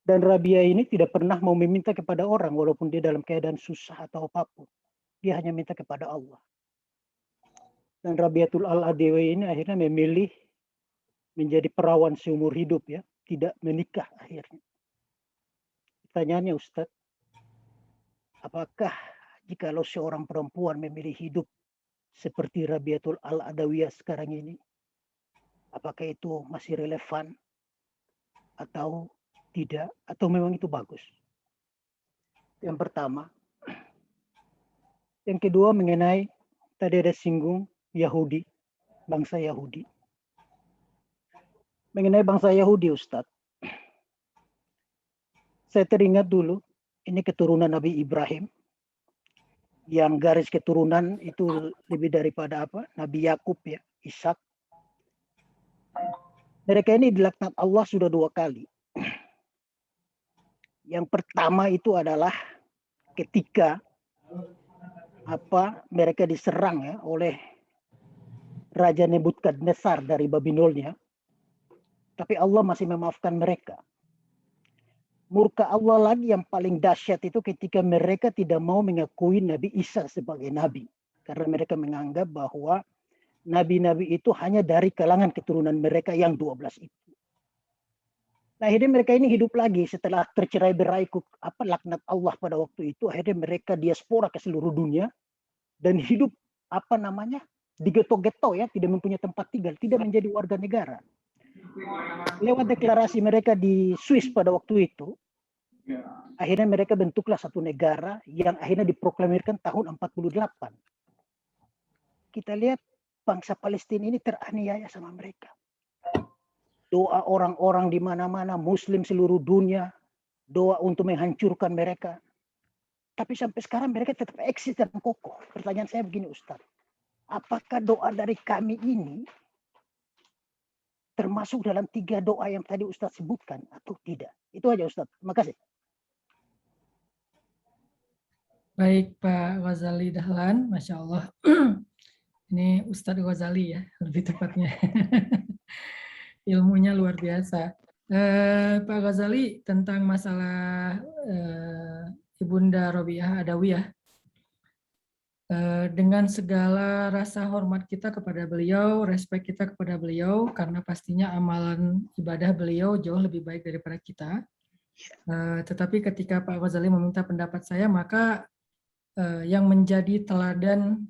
Speaker 5: Dan Rabia ini tidak pernah mau meminta kepada orang walaupun dia dalam keadaan susah atau apapun. Dia hanya minta kepada Allah. Dan Rabiatul Al-Adawiyah ini akhirnya memilih menjadi perawan seumur hidup ya, tidak menikah akhirnya. Pertanyaannya Ustadz, apakah jikalau seorang perempuan memilih hidup seperti Rabiatul Al-Adawiyah sekarang ini, apakah itu masih relevan atau tidak, atau memang itu bagus? Yang pertama. Yang kedua mengenai tadi ada singgung Yahudi, bangsa Yahudi. Mengenai bangsa Yahudi, Ustadz, saya teringat dulu, ini keturunan Nabi Ibrahim, yang garis keturunan itu lebih daripada apa? Nabi Yakub ya, Ishak. Mereka ini dilaknat Allah sudah 2 kali. Yang pertama itu adalah ketika mereka diserang ya oleh Raja Nebukadnezar dari Babilonia, tapi Allah masih memaafkan mereka. Murka Allah lagi yang paling dahsyat itu ketika mereka tidak mau mengakui Nabi Isa sebagai nabi, karena mereka menganggap bahwa nabi-nabi itu hanya dari kalangan keturunan mereka yang 12 itu. Nah, akhirnya mereka ini hidup lagi setelah tercerai-berai laknat Allah pada waktu itu. Akhirnya mereka diaspora ke seluruh dunia dan hidup di geto-geto ya, tidak mempunyai tempat tinggal, tidak menjadi warga negara. Lewat deklarasi mereka di Swiss pada waktu itu, akhirnya mereka bentuklah satu negara yang akhirnya diproklamirkan tahun 48. Kita lihat bangsa Palestina ini teraniaya sama mereka. Doa orang-orang di mana-mana, Muslim seluruh dunia, doa untuk menghancurkan mereka. Tapi sampai sekarang mereka tetap eksis dan kokoh. Pertanyaan saya begini, Ustaz. Apakah doa dari kami ini termasuk dalam 3 doa yang tadi Ustaz sebutkan atau tidak? Itu aja, Ustaz. Terima kasih.
Speaker 7: Baik, Pak Ghazali Dahlan, Masya Allah. Ini Ustadz Ghazali ya, lebih tepatnya. Ilmunya luar biasa. Pak Ghazali, tentang masalah Ibunda Robiah Adawiyah, dengan segala rasa hormat kita kepada beliau, respek kita kepada beliau, karena pastinya amalan ibadah beliau jauh lebih baik daripada kita. Tetapi ketika Pak Ghazali meminta pendapat saya, maka yang menjadi teladan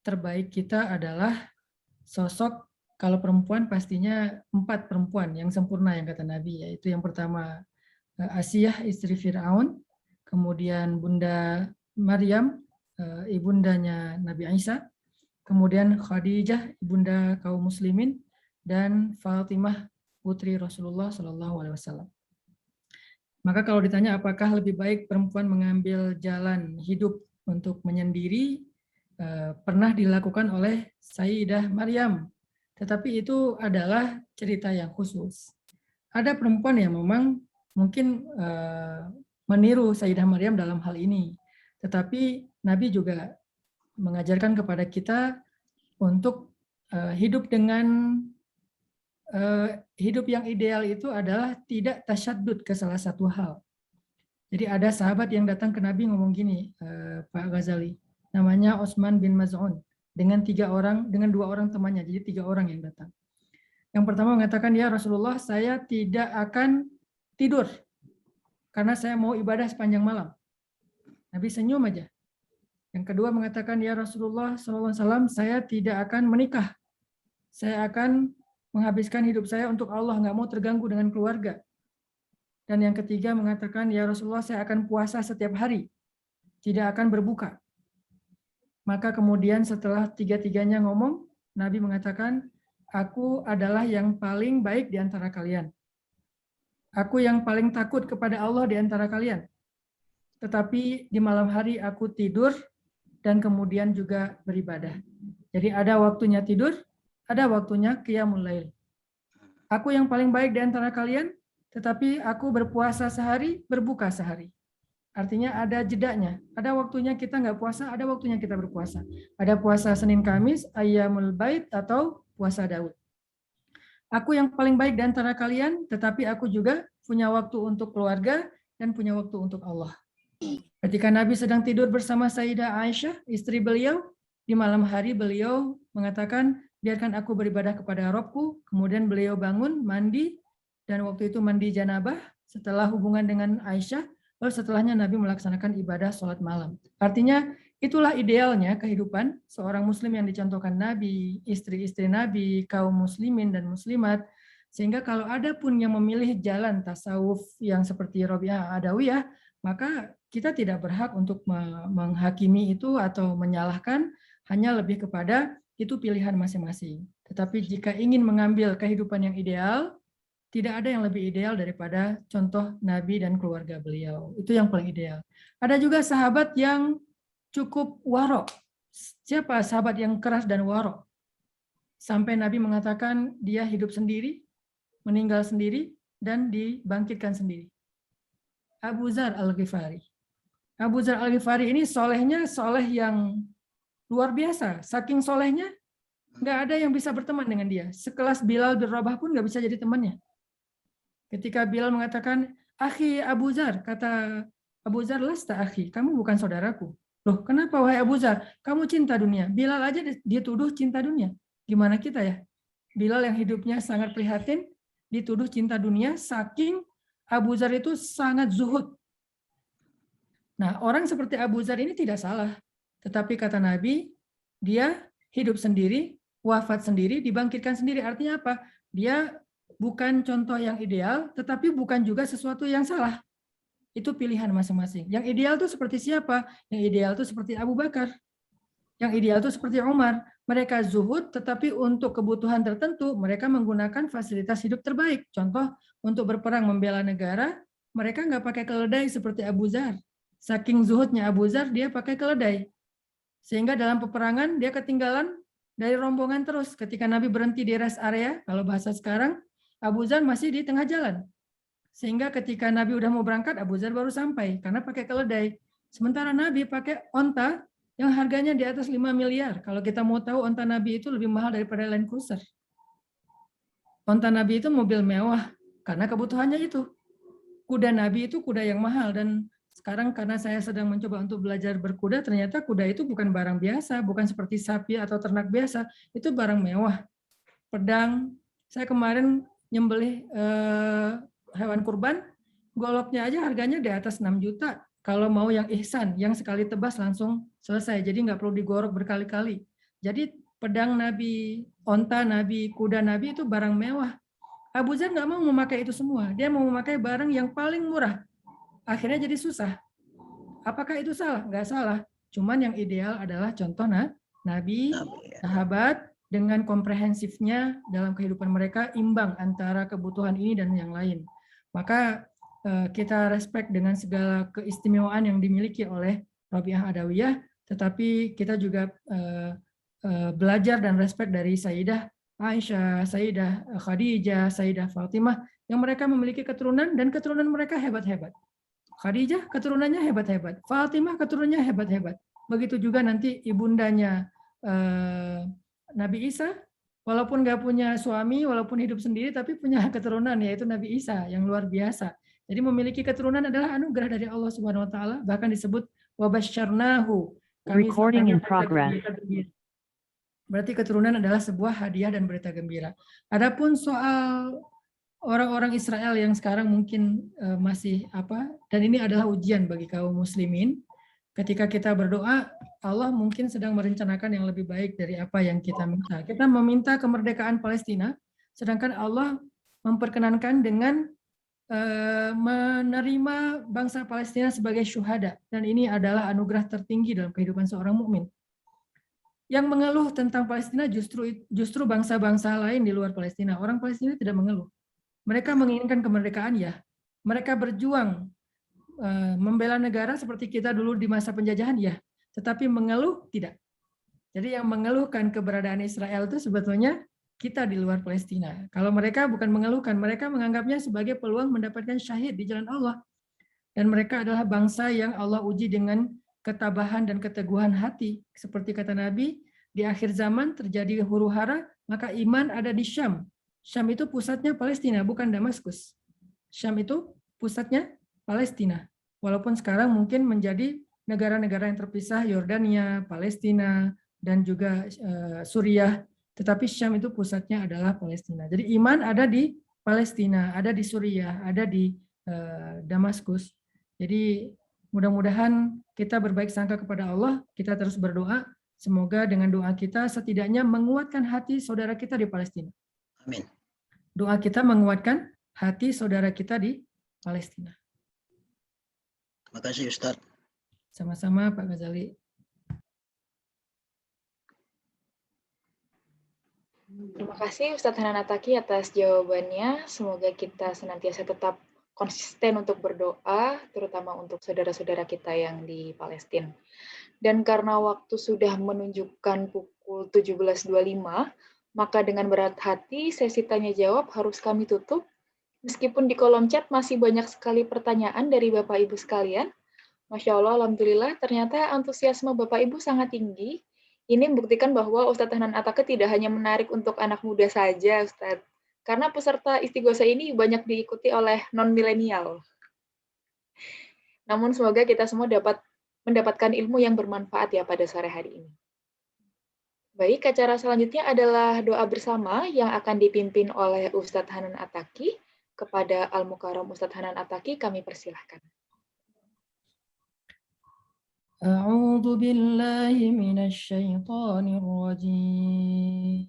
Speaker 7: terbaik kita adalah sosok, kalau perempuan pastinya 4 perempuan yang sempurna yang kata Nabi, yaitu yang pertama Asiyah istri Fir'aun, kemudian Bunda Maryam, ibundanya Nabi Isa, kemudian Khadijah, ibunda kaum muslimin, dan Fatimah, putri Rasulullah SAW. Maka kalau ditanya apakah lebih baik perempuan mengambil jalan hidup untuk menyendiri, pernah dilakukan oleh Sayyidah Maryam. Tetapi itu adalah cerita yang khusus. Ada perempuan yang memang mungkin meniru Sayyidah Maryam dalam hal ini. Tetapi Nabi juga mengajarkan kepada kita untuk hidup dengan hidup yang ideal itu adalah tidak tasyadud ke salah satu hal. Jadi ada sahabat yang datang ke Nabi ngomong gini, Pak Ghazali, namanya Osman bin Maz'un, dengan 2 orang temannya, jadi 3 orang yang datang. Yang pertama mengatakan, ya Rasulullah, saya tidak akan tidur karena saya mau ibadah sepanjang malam. Nabi senyum aja. Yang kedua mengatakan, ya Rasulullah SAW, saya tidak akan menikah. Saya akan menghabiskan hidup saya untuk Allah, nggak mau terganggu dengan keluarga. Dan yang ketiga mengatakan, ya Rasulullah, saya akan puasa setiap hari, tidak akan berbuka. Maka kemudian setelah 3-tiganya ngomong, Nabi mengatakan, aku adalah yang paling baik di antara kalian. Aku yang paling takut kepada Allah di antara kalian. Tetapi di malam hari aku tidur dan kemudian juga beribadah. Jadi ada waktunya tidur, ada waktunya qiyamul lail. Aku yang paling baik di antara kalian, tetapi aku berpuasa sehari, berbuka sehari. Artinya ada jedanya. Ada waktunya kita nggak puasa, ada waktunya kita berpuasa. Ada puasa Senin Kamis, Ayyamul Bait, atau puasa Daud. Aku yang paling baik di antara kalian, tetapi aku juga punya waktu untuk keluarga dan punya waktu untuk Allah. Ketika Nabi sedang tidur bersama Sayyidah Aisyah, istri beliau, di malam hari beliau mengatakan, biarkan aku beribadah kepada Robku. Kemudian beliau bangun, mandi, dan waktu itu mandi janabah setelah hubungan dengan Aisyah. lalu setelahnya Nabi melaksanakan ibadah sholat malam. Artinya itulah idealnya kehidupan seorang muslim yang dicontohkan Nabi, istri-istri Nabi, kaum muslimin dan muslimat. Sehingga kalau ada pun yang memilih jalan tasawuf yang seperti Rabi'ah Adawiyah, maka kita tidak berhak untuk menghakimi itu atau menyalahkan, hanya lebih kepada itu pilihan masing-masing. Tetapi jika ingin mengambil kehidupan yang ideal, tidak ada yang lebih ideal daripada contoh Nabi dan keluarga beliau. Itu yang paling ideal. Ada juga sahabat yang cukup warok. Siapa sahabat yang keras dan warok? Sampai Nabi mengatakan dia hidup sendiri, meninggal sendiri, dan dibangkitkan sendiri. Abu Dzar Al-Ghifari. Abu Dzar Al-Ghifari ini solehnya soleh yang luar biasa. Saking solehnya, nggak ada yang bisa berteman dengan dia. Sekelas Bilal bin Rabah pun nggak bisa jadi temannya. Ketika Bilal mengatakan, "Akhi Abu Dzar," kata Abu Dzar, "Lasta akhi, kamu bukan saudaraku." Loh, kenapa wahai Abu Dzar? Kamu cinta dunia. Bilal aja dituduh cinta dunia. Gimana kita ya? Bilal yang hidupnya sangat prihatin, dituduh cinta dunia, saking Abu Dzar itu sangat zuhud. Nah, orang seperti Abu Dzar ini tidak salah. Tetapi kata Nabi, dia hidup sendiri, wafat sendiri, dibangkitkan sendiri. Artinya apa? Dia bukan contoh yang ideal, tetapi bukan juga sesuatu yang salah. Itu pilihan masing-masing. Yang ideal itu seperti siapa? Yang ideal itu seperti Abu Bakar. Yang ideal itu seperti Umar. Mereka zuhud, tetapi untuk kebutuhan tertentu, mereka menggunakan fasilitas hidup terbaik. Contoh, untuk berperang membela negara, mereka nggak pakai keledai seperti Abu Dzar. Saking zuhudnya Abu Dzar, dia pakai keledai. Sehingga dalam peperangan, dia ketinggalan dari rombongan terus. Ketika Nabi berhenti di rest area, kalau bahasa sekarang, Abu Dzar masih di tengah jalan. Sehingga ketika Nabi udah mau berangkat, Abu Dzar baru sampai, karena pakai keledai. Sementara Nabi pakai onta yang harganya di atas 5 miliar. Kalau kita mau tahu, onta Nabi itu lebih mahal daripada Land Cruiser. Onta Nabi itu mobil mewah, karena kebutuhannya itu. Kuda Nabi itu kuda yang mahal, dan sekarang karena saya sedang mencoba untuk belajar berkuda, ternyata kuda itu bukan barang biasa, bukan seperti sapi atau ternak biasa, itu barang mewah. Pedang, saya kemarin nyembelih hewan kurban, goloknya aja harganya di atas 6 juta. Kalau mau yang ihsan, yang sekali tebas langsung selesai, jadi nggak perlu digorok berkali-kali. Jadi pedang Nabi, onta Nabi, kuda Nabi itu barang mewah. Abu Dzar nggak mau memakai itu semua, dia mau memakai barang yang paling murah. Akhirnya jadi susah. Apakah itu salah? Nggak salah. Cuman yang ideal adalah contoh Nabi, sahabat, dengan komprehensifnya dalam kehidupan mereka, imbang antara kebutuhan ini dan yang lain. Maka kita respect dengan segala keistimewaan yang dimiliki oleh Rabi'ah Adawiyah, tetapi kita juga belajar dan respect dari Sayyidah Aisyah, Sayyidah Khadijah, Sayyidah Fatimah, yang mereka memiliki keturunan dan keturunan mereka hebat-hebat. Khadijah keturunannya hebat-hebat, Fatimah keturunannya hebat-hebat. Begitu juga nanti ibundanya Nabi Isa, walaupun nggak punya suami, walaupun hidup sendiri, tapi punya keturunan, yaitu Nabi Isa yang luar biasa. Jadi memiliki keturunan adalah anugerah dari Allah Subhanahu Wa Taala, bahkan disebut wabasyarnahu.
Speaker 12: Recording in progress.
Speaker 7: Berarti keturunan adalah sebuah hadiah dan berita gembira. Adapun soal orang-orang Israel yang sekarang mungkin masih dan ini adalah ujian bagi kaum muslimin. Ketika kita berdoa, Allah mungkin sedang merencanakan yang lebih baik dari apa yang kita minta. Kita meminta kemerdekaan Palestina, sedangkan Allah memperkenankan dengan menerima bangsa Palestina sebagai syuhada. Dan ini adalah anugerah tertinggi dalam kehidupan seorang mukmin. Yang mengeluh tentang Palestina justru bangsa-bangsa lain di luar Palestina. Orang Palestina tidak mengeluh. Mereka menginginkan kemerdekaan, ya. Mereka berjuang membela negara seperti kita dulu di masa penjajahan, ya. Tetapi mengeluh, tidak. Jadi yang mengeluhkan keberadaan Israel itu sebetulnya kita di luar Palestina. Kalau mereka bukan mengeluhkan, mereka menganggapnya sebagai peluang mendapatkan syahid di jalan Allah. Dan mereka adalah bangsa yang Allah uji dengan ketabahan dan keteguhan hati. Seperti kata Nabi, di akhir zaman terjadi huru hara, maka iman ada di Syam. Syam itu pusatnya Palestina, bukan Damaskus. Syam itu pusatnya Palestina. Walaupun sekarang mungkin menjadi negara-negara yang terpisah, Yordania, Palestina, dan juga Suriah. Tetapi Syam itu pusatnya adalah Palestina. Jadi iman ada di Palestina, ada di Suriah, ada di Damaskus. Jadi mudah-mudahan kita berbaik sangka kepada Allah, kita terus berdoa, semoga dengan doa kita setidaknya menguatkan hati saudara kita di Palestina.
Speaker 6: Amin.
Speaker 7: Doa kita menguatkan hati saudara kita di Palestina.
Speaker 6: Terima kasih Ustadz.
Speaker 7: Sama-sama Pak Ghazali.
Speaker 1: Terima kasih Ustadz Hanan Attaqi atas jawabannya. Semoga kita senantiasa tetap konsisten untuk berdoa, terutama untuk saudara-saudara kita yang di Palestina. Dan karena waktu sudah menunjukkan pukul 17.25, maka dengan berat hati sesi tanya jawab harus kami tutup. Meskipun di kolom chat masih banyak sekali pertanyaan dari Bapak Ibu sekalian. Masya Allah, Alhamdulillah, ternyata antusiasme Bapak Ibu sangat tinggi. Ini membuktikan bahwa Ustadz Hanan Attaqi tidak hanya menarik untuk anak muda saja, Ustadz. Karena peserta istighosah ini banyak diikuti oleh non-milenial. Namun semoga kita semua dapat mendapatkan ilmu yang bermanfaat ya pada sore hari ini. Baik, acara selanjutnya adalah doa bersama yang akan dipimpin oleh Ustadz Hanan Attaqi. Kepada Al-Mukarram Ustadz Hanan Attaqi kami persilahkan.
Speaker 7: A'udzu billahi minasy syaithanir rajim.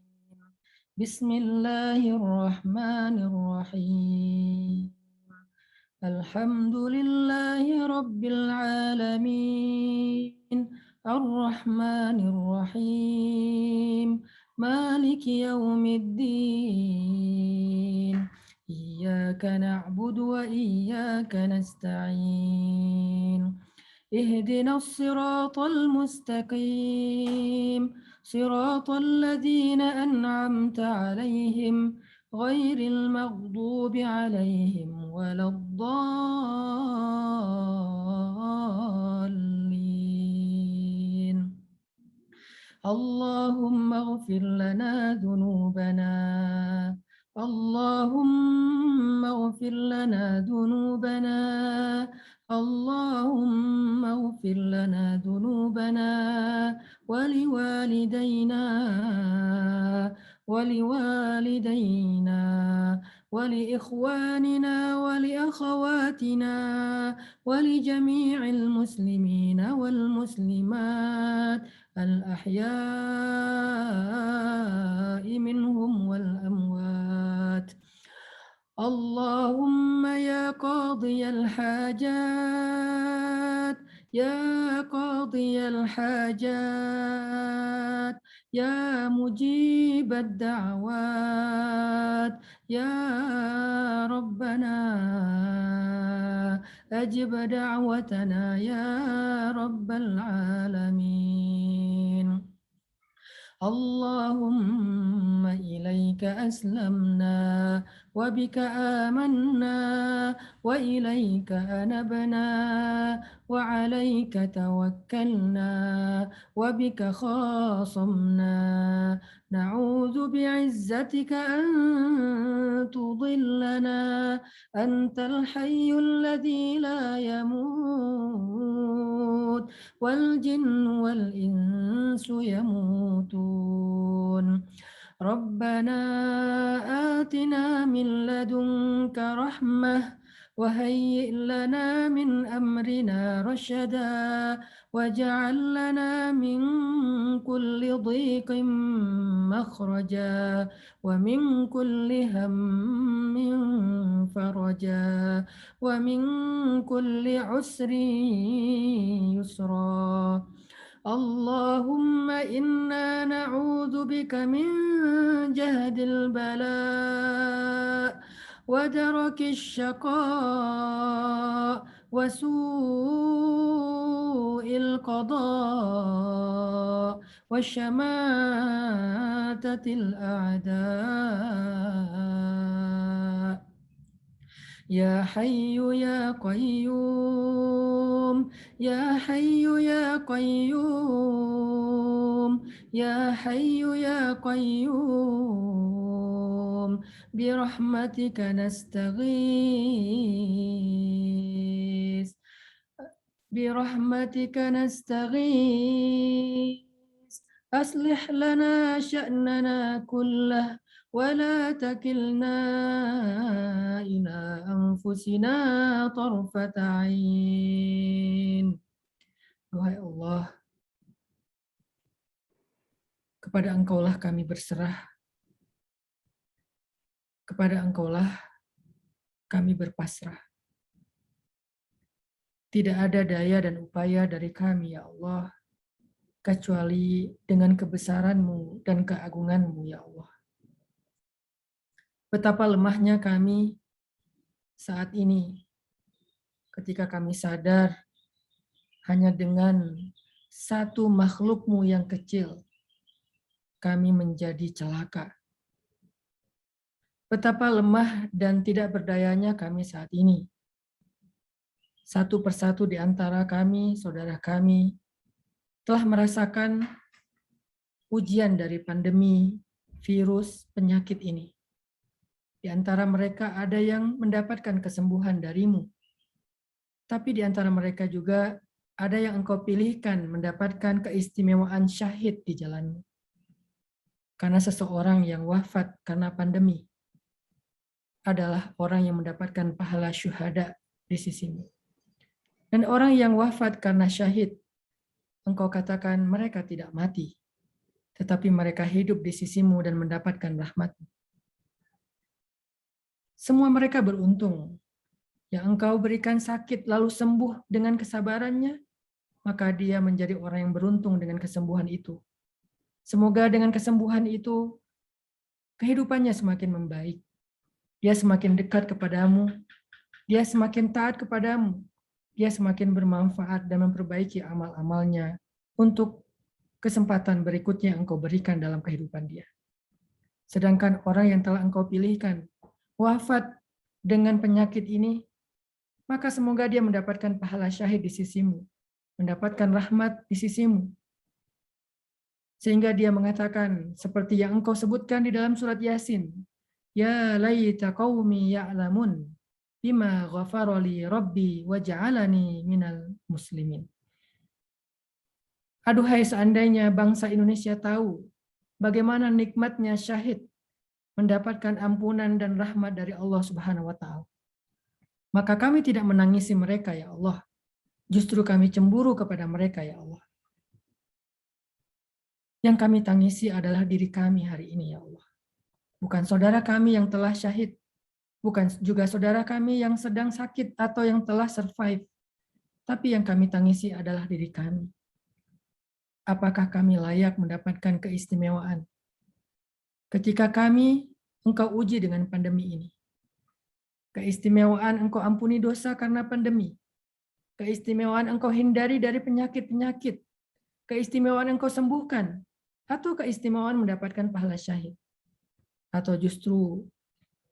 Speaker 7: Bismillahirrahmanirrahim. Alhamdulillahi rabbil alamin. Ar-Rahmanir Rahim. Maliki yaumiddin. Iyyaka na'budu wa iyyaka nasta'in. اهدنا الصراط المستقيم صراط الذين أنعمت عليهم غير المغضوب عليهم ولا الضالين اللهم اغفر لنا ذنوبنا اللهم اغفر لنا ذنوبنا اللهم اغفر لنا ذنوبنا ولوالدينا ولإخواننا ولأخواتنا ولجميع المسلمين والمسلمات الأحياء منهم والأموات اللهم يا قاضي الحاجات يا قاضي الحاجات يا مجيب الدعوات يا ربنا أجب دعوتنا يا رب العالمين اللهم إليك أسلمنا وبك آمنا وإليك أنبنا وعليك توكلنا وبك خاصمنا نعوذ بعزتك أن تضلنا أنت الحي الذي لا يموت والجن والإنس يموتون ربنا آتنا من لدنك رحمة وهيئ لنا من أمرنا رشدا واجعل لنا من كل ضيق مخرجا ومن كل هم فرجا ومن كل عسر يسرا اللهم إنا نعوذ بك من جهد البلاء ودرك الشقاء وسوء القضاء وشماتة الأعداء يا حي يا قيوم يا حي يا قيوم يا حي يا قيوم برحمتك نستغيث برحمتك نستغيث أصلح لنا شأننا كله ولا تكلنا إلى أنفسنا أنفسنا طرفة عين. Wahai Allah, kepada Engkaulah kami berserah, kepada Engkaulah kami berpasrah. Tidak ada daya dan upaya dari kami, ya Allah, kecuali dengan kebesaran-Mu dan keagungan-Mu, ya Allah. Betapa lemahnya kami saat ini ketika kami sadar hanya dengan satu makhluk-Mu yang kecil kami menjadi celaka. Betapa lemah dan tidak berdayanya kami saat ini. Satu persatu di antara kami, saudara kami, telah merasakan ujian dari pandemi virus penyakit ini. Di antara mereka ada yang mendapatkan kesembuhan dari-Mu. Tapi di antara mereka juga ada yang Engkau pilihkan mendapatkan keistimewaan syahid di jalan-Mu. Karena seseorang yang wafat karena pandemi adalah orang yang mendapatkan pahala syuhada di sisi-Mu. Dan orang yang wafat karena syahid, Engkau katakan mereka tidak mati, tetapi mereka hidup di sisi-Mu dan mendapatkan rahmat-Mu. Semua mereka beruntung. Yang Engkau berikan sakit lalu sembuh dengan kesabarannya, maka dia menjadi orang yang beruntung dengan kesembuhan itu. Semoga dengan kesembuhan itu, kehidupannya semakin membaik. Dia semakin dekat kepadamu, dia semakin taat kepadamu, dia semakin bermanfaat dan memperbaiki amal-amalnya untuk kesempatan berikutnya Engkau berikan dalam kehidupan dia. Sedangkan orang yang telah Engkau pilihkan wafat dengan penyakit ini, maka semoga dia mendapatkan pahala syahid di sisi-Mu, mendapatkan rahmat di sisi-Mu. Sehingga dia mengatakan seperti yang Engkau sebutkan di dalam surat Yasin, ya laita qaumi ya'lamun bima ghafara li rabbi wa ja'alani minal muslimin. Aduhai seandainya bangsa Indonesia tahu bagaimana nikmatnya syahid mendapatkan ampunan dan rahmat dari Allah Subhanahu wa taala. Maka kami tidak menangisi mereka, ya Allah. Justru kami cemburu kepada mereka, ya Allah. Yang kami tangisi adalah diri kami hari ini, ya Allah. Bukan saudara kami yang telah syahid, bukan juga saudara kami yang sedang sakit atau yang telah survive, tapi yang kami tangisi adalah diri kami. Apakah kami layak mendapatkan keistimewaan ketika kami Engkau uji dengan pandemi ini? Keistimewaan Engkau ampuni dosa karena pandemi. Keistimewaan Engkau hindari dari penyakit-penyakit. Keistimewaan Engkau sembuhkan. Atau keistimewaan mendapatkan pahala syahid. Atau justru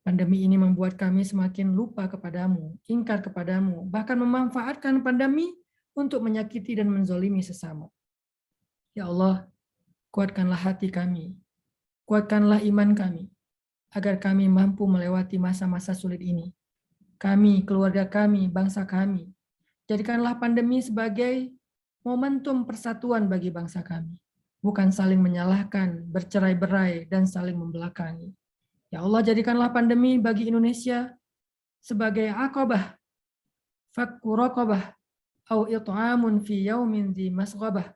Speaker 7: pandemi ini membuat kami semakin lupa kepadamu, ingkar kepadamu, bahkan memanfaatkan pandemi untuk menyakiti dan menzolimi sesama. Ya Allah, kuatkanlah hati kami, kuatkanlah iman kami, agar kami mampu melewati masa-masa sulit ini. Kami, keluarga kami, bangsa kami, jadikanlah pandemi sebagai momentum persatuan bagi bangsa kami. Bukan saling menyalahkan, bercerai-berai, dan saling membelakangi. Ya Allah, jadikanlah pandemi bagi Indonesia sebagai aqabah, fakku raqabah, au it'amun fi yaumin dzi masghabah.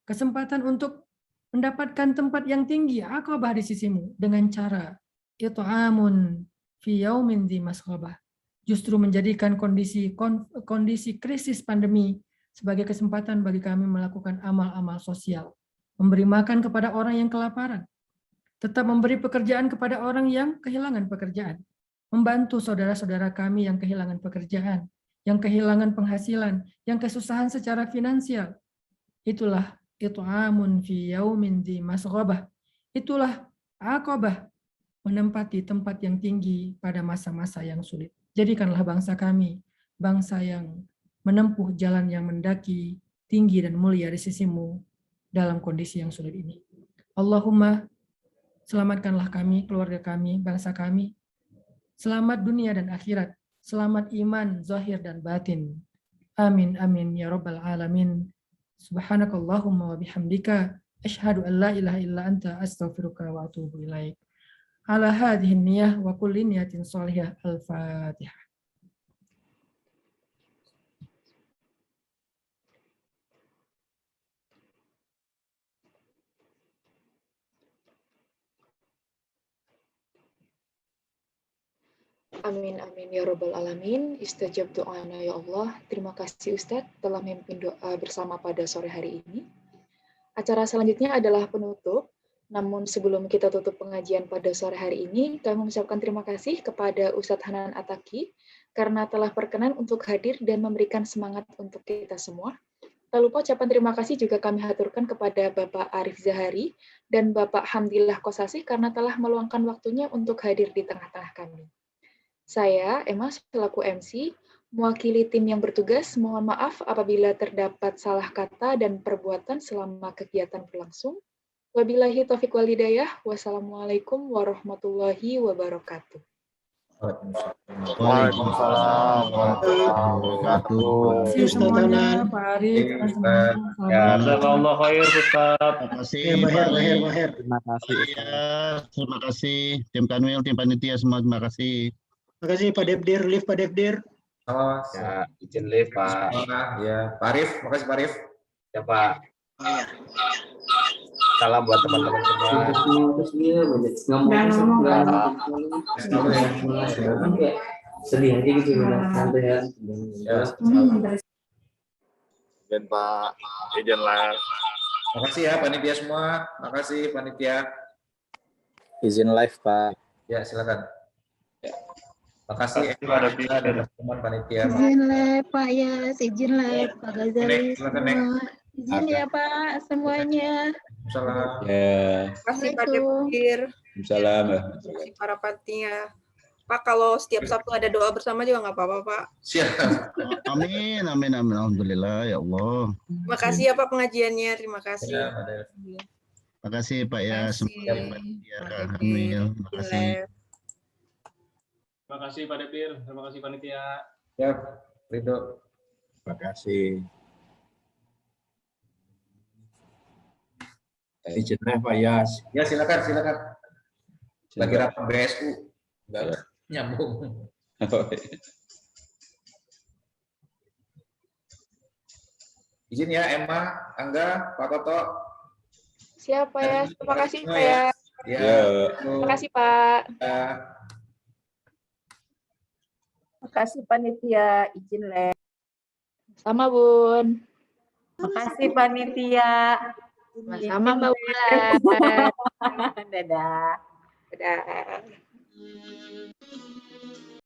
Speaker 7: Kesempatan untuk mendapatkan tempat yang tinggi, aqabah di sisi-Mu, dengan cara it'amun fi yaumin dzi masghabah. Justru menjadikan kondisi krisis pandemi sebagai kesempatan bagi kami melakukan amal-amal sosial. Memberi makan kepada orang yang kelaparan. Tetap memberi pekerjaan kepada orang yang kehilangan pekerjaan. Membantu saudara-saudara kami yang kehilangan pekerjaan, yang kehilangan penghasilan, yang kesusahan secara finansial. Itulah it'amun fi yaumin dzi masghabah. Itulah aqabah, menempati tempat yang tinggi pada masa-masa yang sulit. Jadikanlah bangsa kami bangsa yang menempuh jalan yang mendaki, tinggi dan mulia di sisi-Mu dalam kondisi yang sulit ini. Allahumma, selamatkanlah kami, keluarga kami, bangsa kami. Selamat dunia dan akhirat. Selamat iman, zahir dan batin. Amin, amin, ya rabbal alamin. Subhanakallahumma wa bihamdika. Ashhadu an la ilaha illa anta astaghfiruka wa atubu ilaik. Ala hadhihi niyah wa kulli niyatin salihah. Al-Fatihah.
Speaker 1: Amin amin ya robbal alamin. Istajab doana ya Allah. Terima kasih Ustadz telah memimpin doa bersama pada sore hari ini. Acara selanjutnya adalah penutup. Namun sebelum kita tutup pengajian pada sore hari ini, kami mengucapkan terima kasih kepada Ustadz Hanan Ataki karena telah berkenan untuk hadir dan memberikan semangat untuk kita semua. Tak lupa ucapan terima kasih juga kami haturkan kepada Bapak Arif Zahari dan Bapak Hamdillah Kosasih karena telah meluangkan waktunya untuk hadir di tengah-tengah kami. Saya, Emma, selaku MC, mewakili tim yang bertugas, mohon maaf apabila terdapat salah kata dan perbuatan selama kegiatan berlangsung. Wabillahi taufiq wal hidayah. Wassalamualaikum warahmatullahi wabarakatuh.
Speaker 6: Waalaikumsalam warahmatullahi wabarakatuh.
Speaker 7: Terima kasih semuanya, Pak Arif, teman-teman.
Speaker 3: Jazakallah khair Ustaz.
Speaker 6: Terima kasih
Speaker 5: Bahir,
Speaker 6: Pak
Speaker 5: Bahir,
Speaker 6: Ali.
Speaker 5: Bahir.
Speaker 13: Terima kasih.
Speaker 6: Iya, terima kasih tim Kanwil, tim panitia semua terima kasih.
Speaker 5: Terima kasih Pak Devdir, Liv Pak Devdir.
Speaker 4: Oh,
Speaker 3: Ya, izin live Pak.
Speaker 4: ya, Pak Arif, makasih Pak Arif.
Speaker 3: Ya Pak.
Speaker 6: Oh, iya.
Speaker 3: Salam buat teman-teman semua.
Speaker 13: Sedih aja gitu, santai ya.
Speaker 6: Dan Pak Ejen lah.
Speaker 4: Makasih ya panitia semua. Makasih panitia.
Speaker 13: Izin live Pak.
Speaker 4: Ya, silakan. Makasih teman-teman panitia.
Speaker 9: Izin live Pak Yas, izin live Pak Ghazali
Speaker 4: Silakan, Nek.
Speaker 9: semua. Izin ya Pak semuanya.
Speaker 4: Salam.
Speaker 2: Ya,
Speaker 14: Terima kasih Pak Devdir,
Speaker 2: salam.
Speaker 14: terima kasih para panitia. Pak, kalau setiap Sabtu ada doa bersama juga nggak apa-apa, Pak.
Speaker 4: Siap.
Speaker 6: Amin, amin, amin. Alhamdulillah, ya Allah.
Speaker 14: Terima kasih ya Pak pengajiannya, terima kasih.
Speaker 4: Ya, Pak Arif.
Speaker 6: Terima kasih Pak ya, semoga panitia. Amin. Terima kasih.
Speaker 10: Terima kasih Pak Devdir, terima kasih panitia.
Speaker 4: Ya, Ridho.
Speaker 6: Terima kasih.
Speaker 13: Izinnya Pak Yas.
Speaker 4: Ya, silakan, silakan. Lagi rapat BSU. Enggak nyambung. Izin ya, Emma, Angga, Pak Toto.
Speaker 1: Siapa ya? Terima kasih Pak ya.
Speaker 4: Ya.
Speaker 1: Terima kasih Pak.
Speaker 4: Ya.
Speaker 14: Terima kasih panitia, izin live.
Speaker 1: Sama Bun.
Speaker 14: Terima kasih panitia.
Speaker 1: Sama Mbak Wulan.
Speaker 14: Dadah.
Speaker 1: Dadah.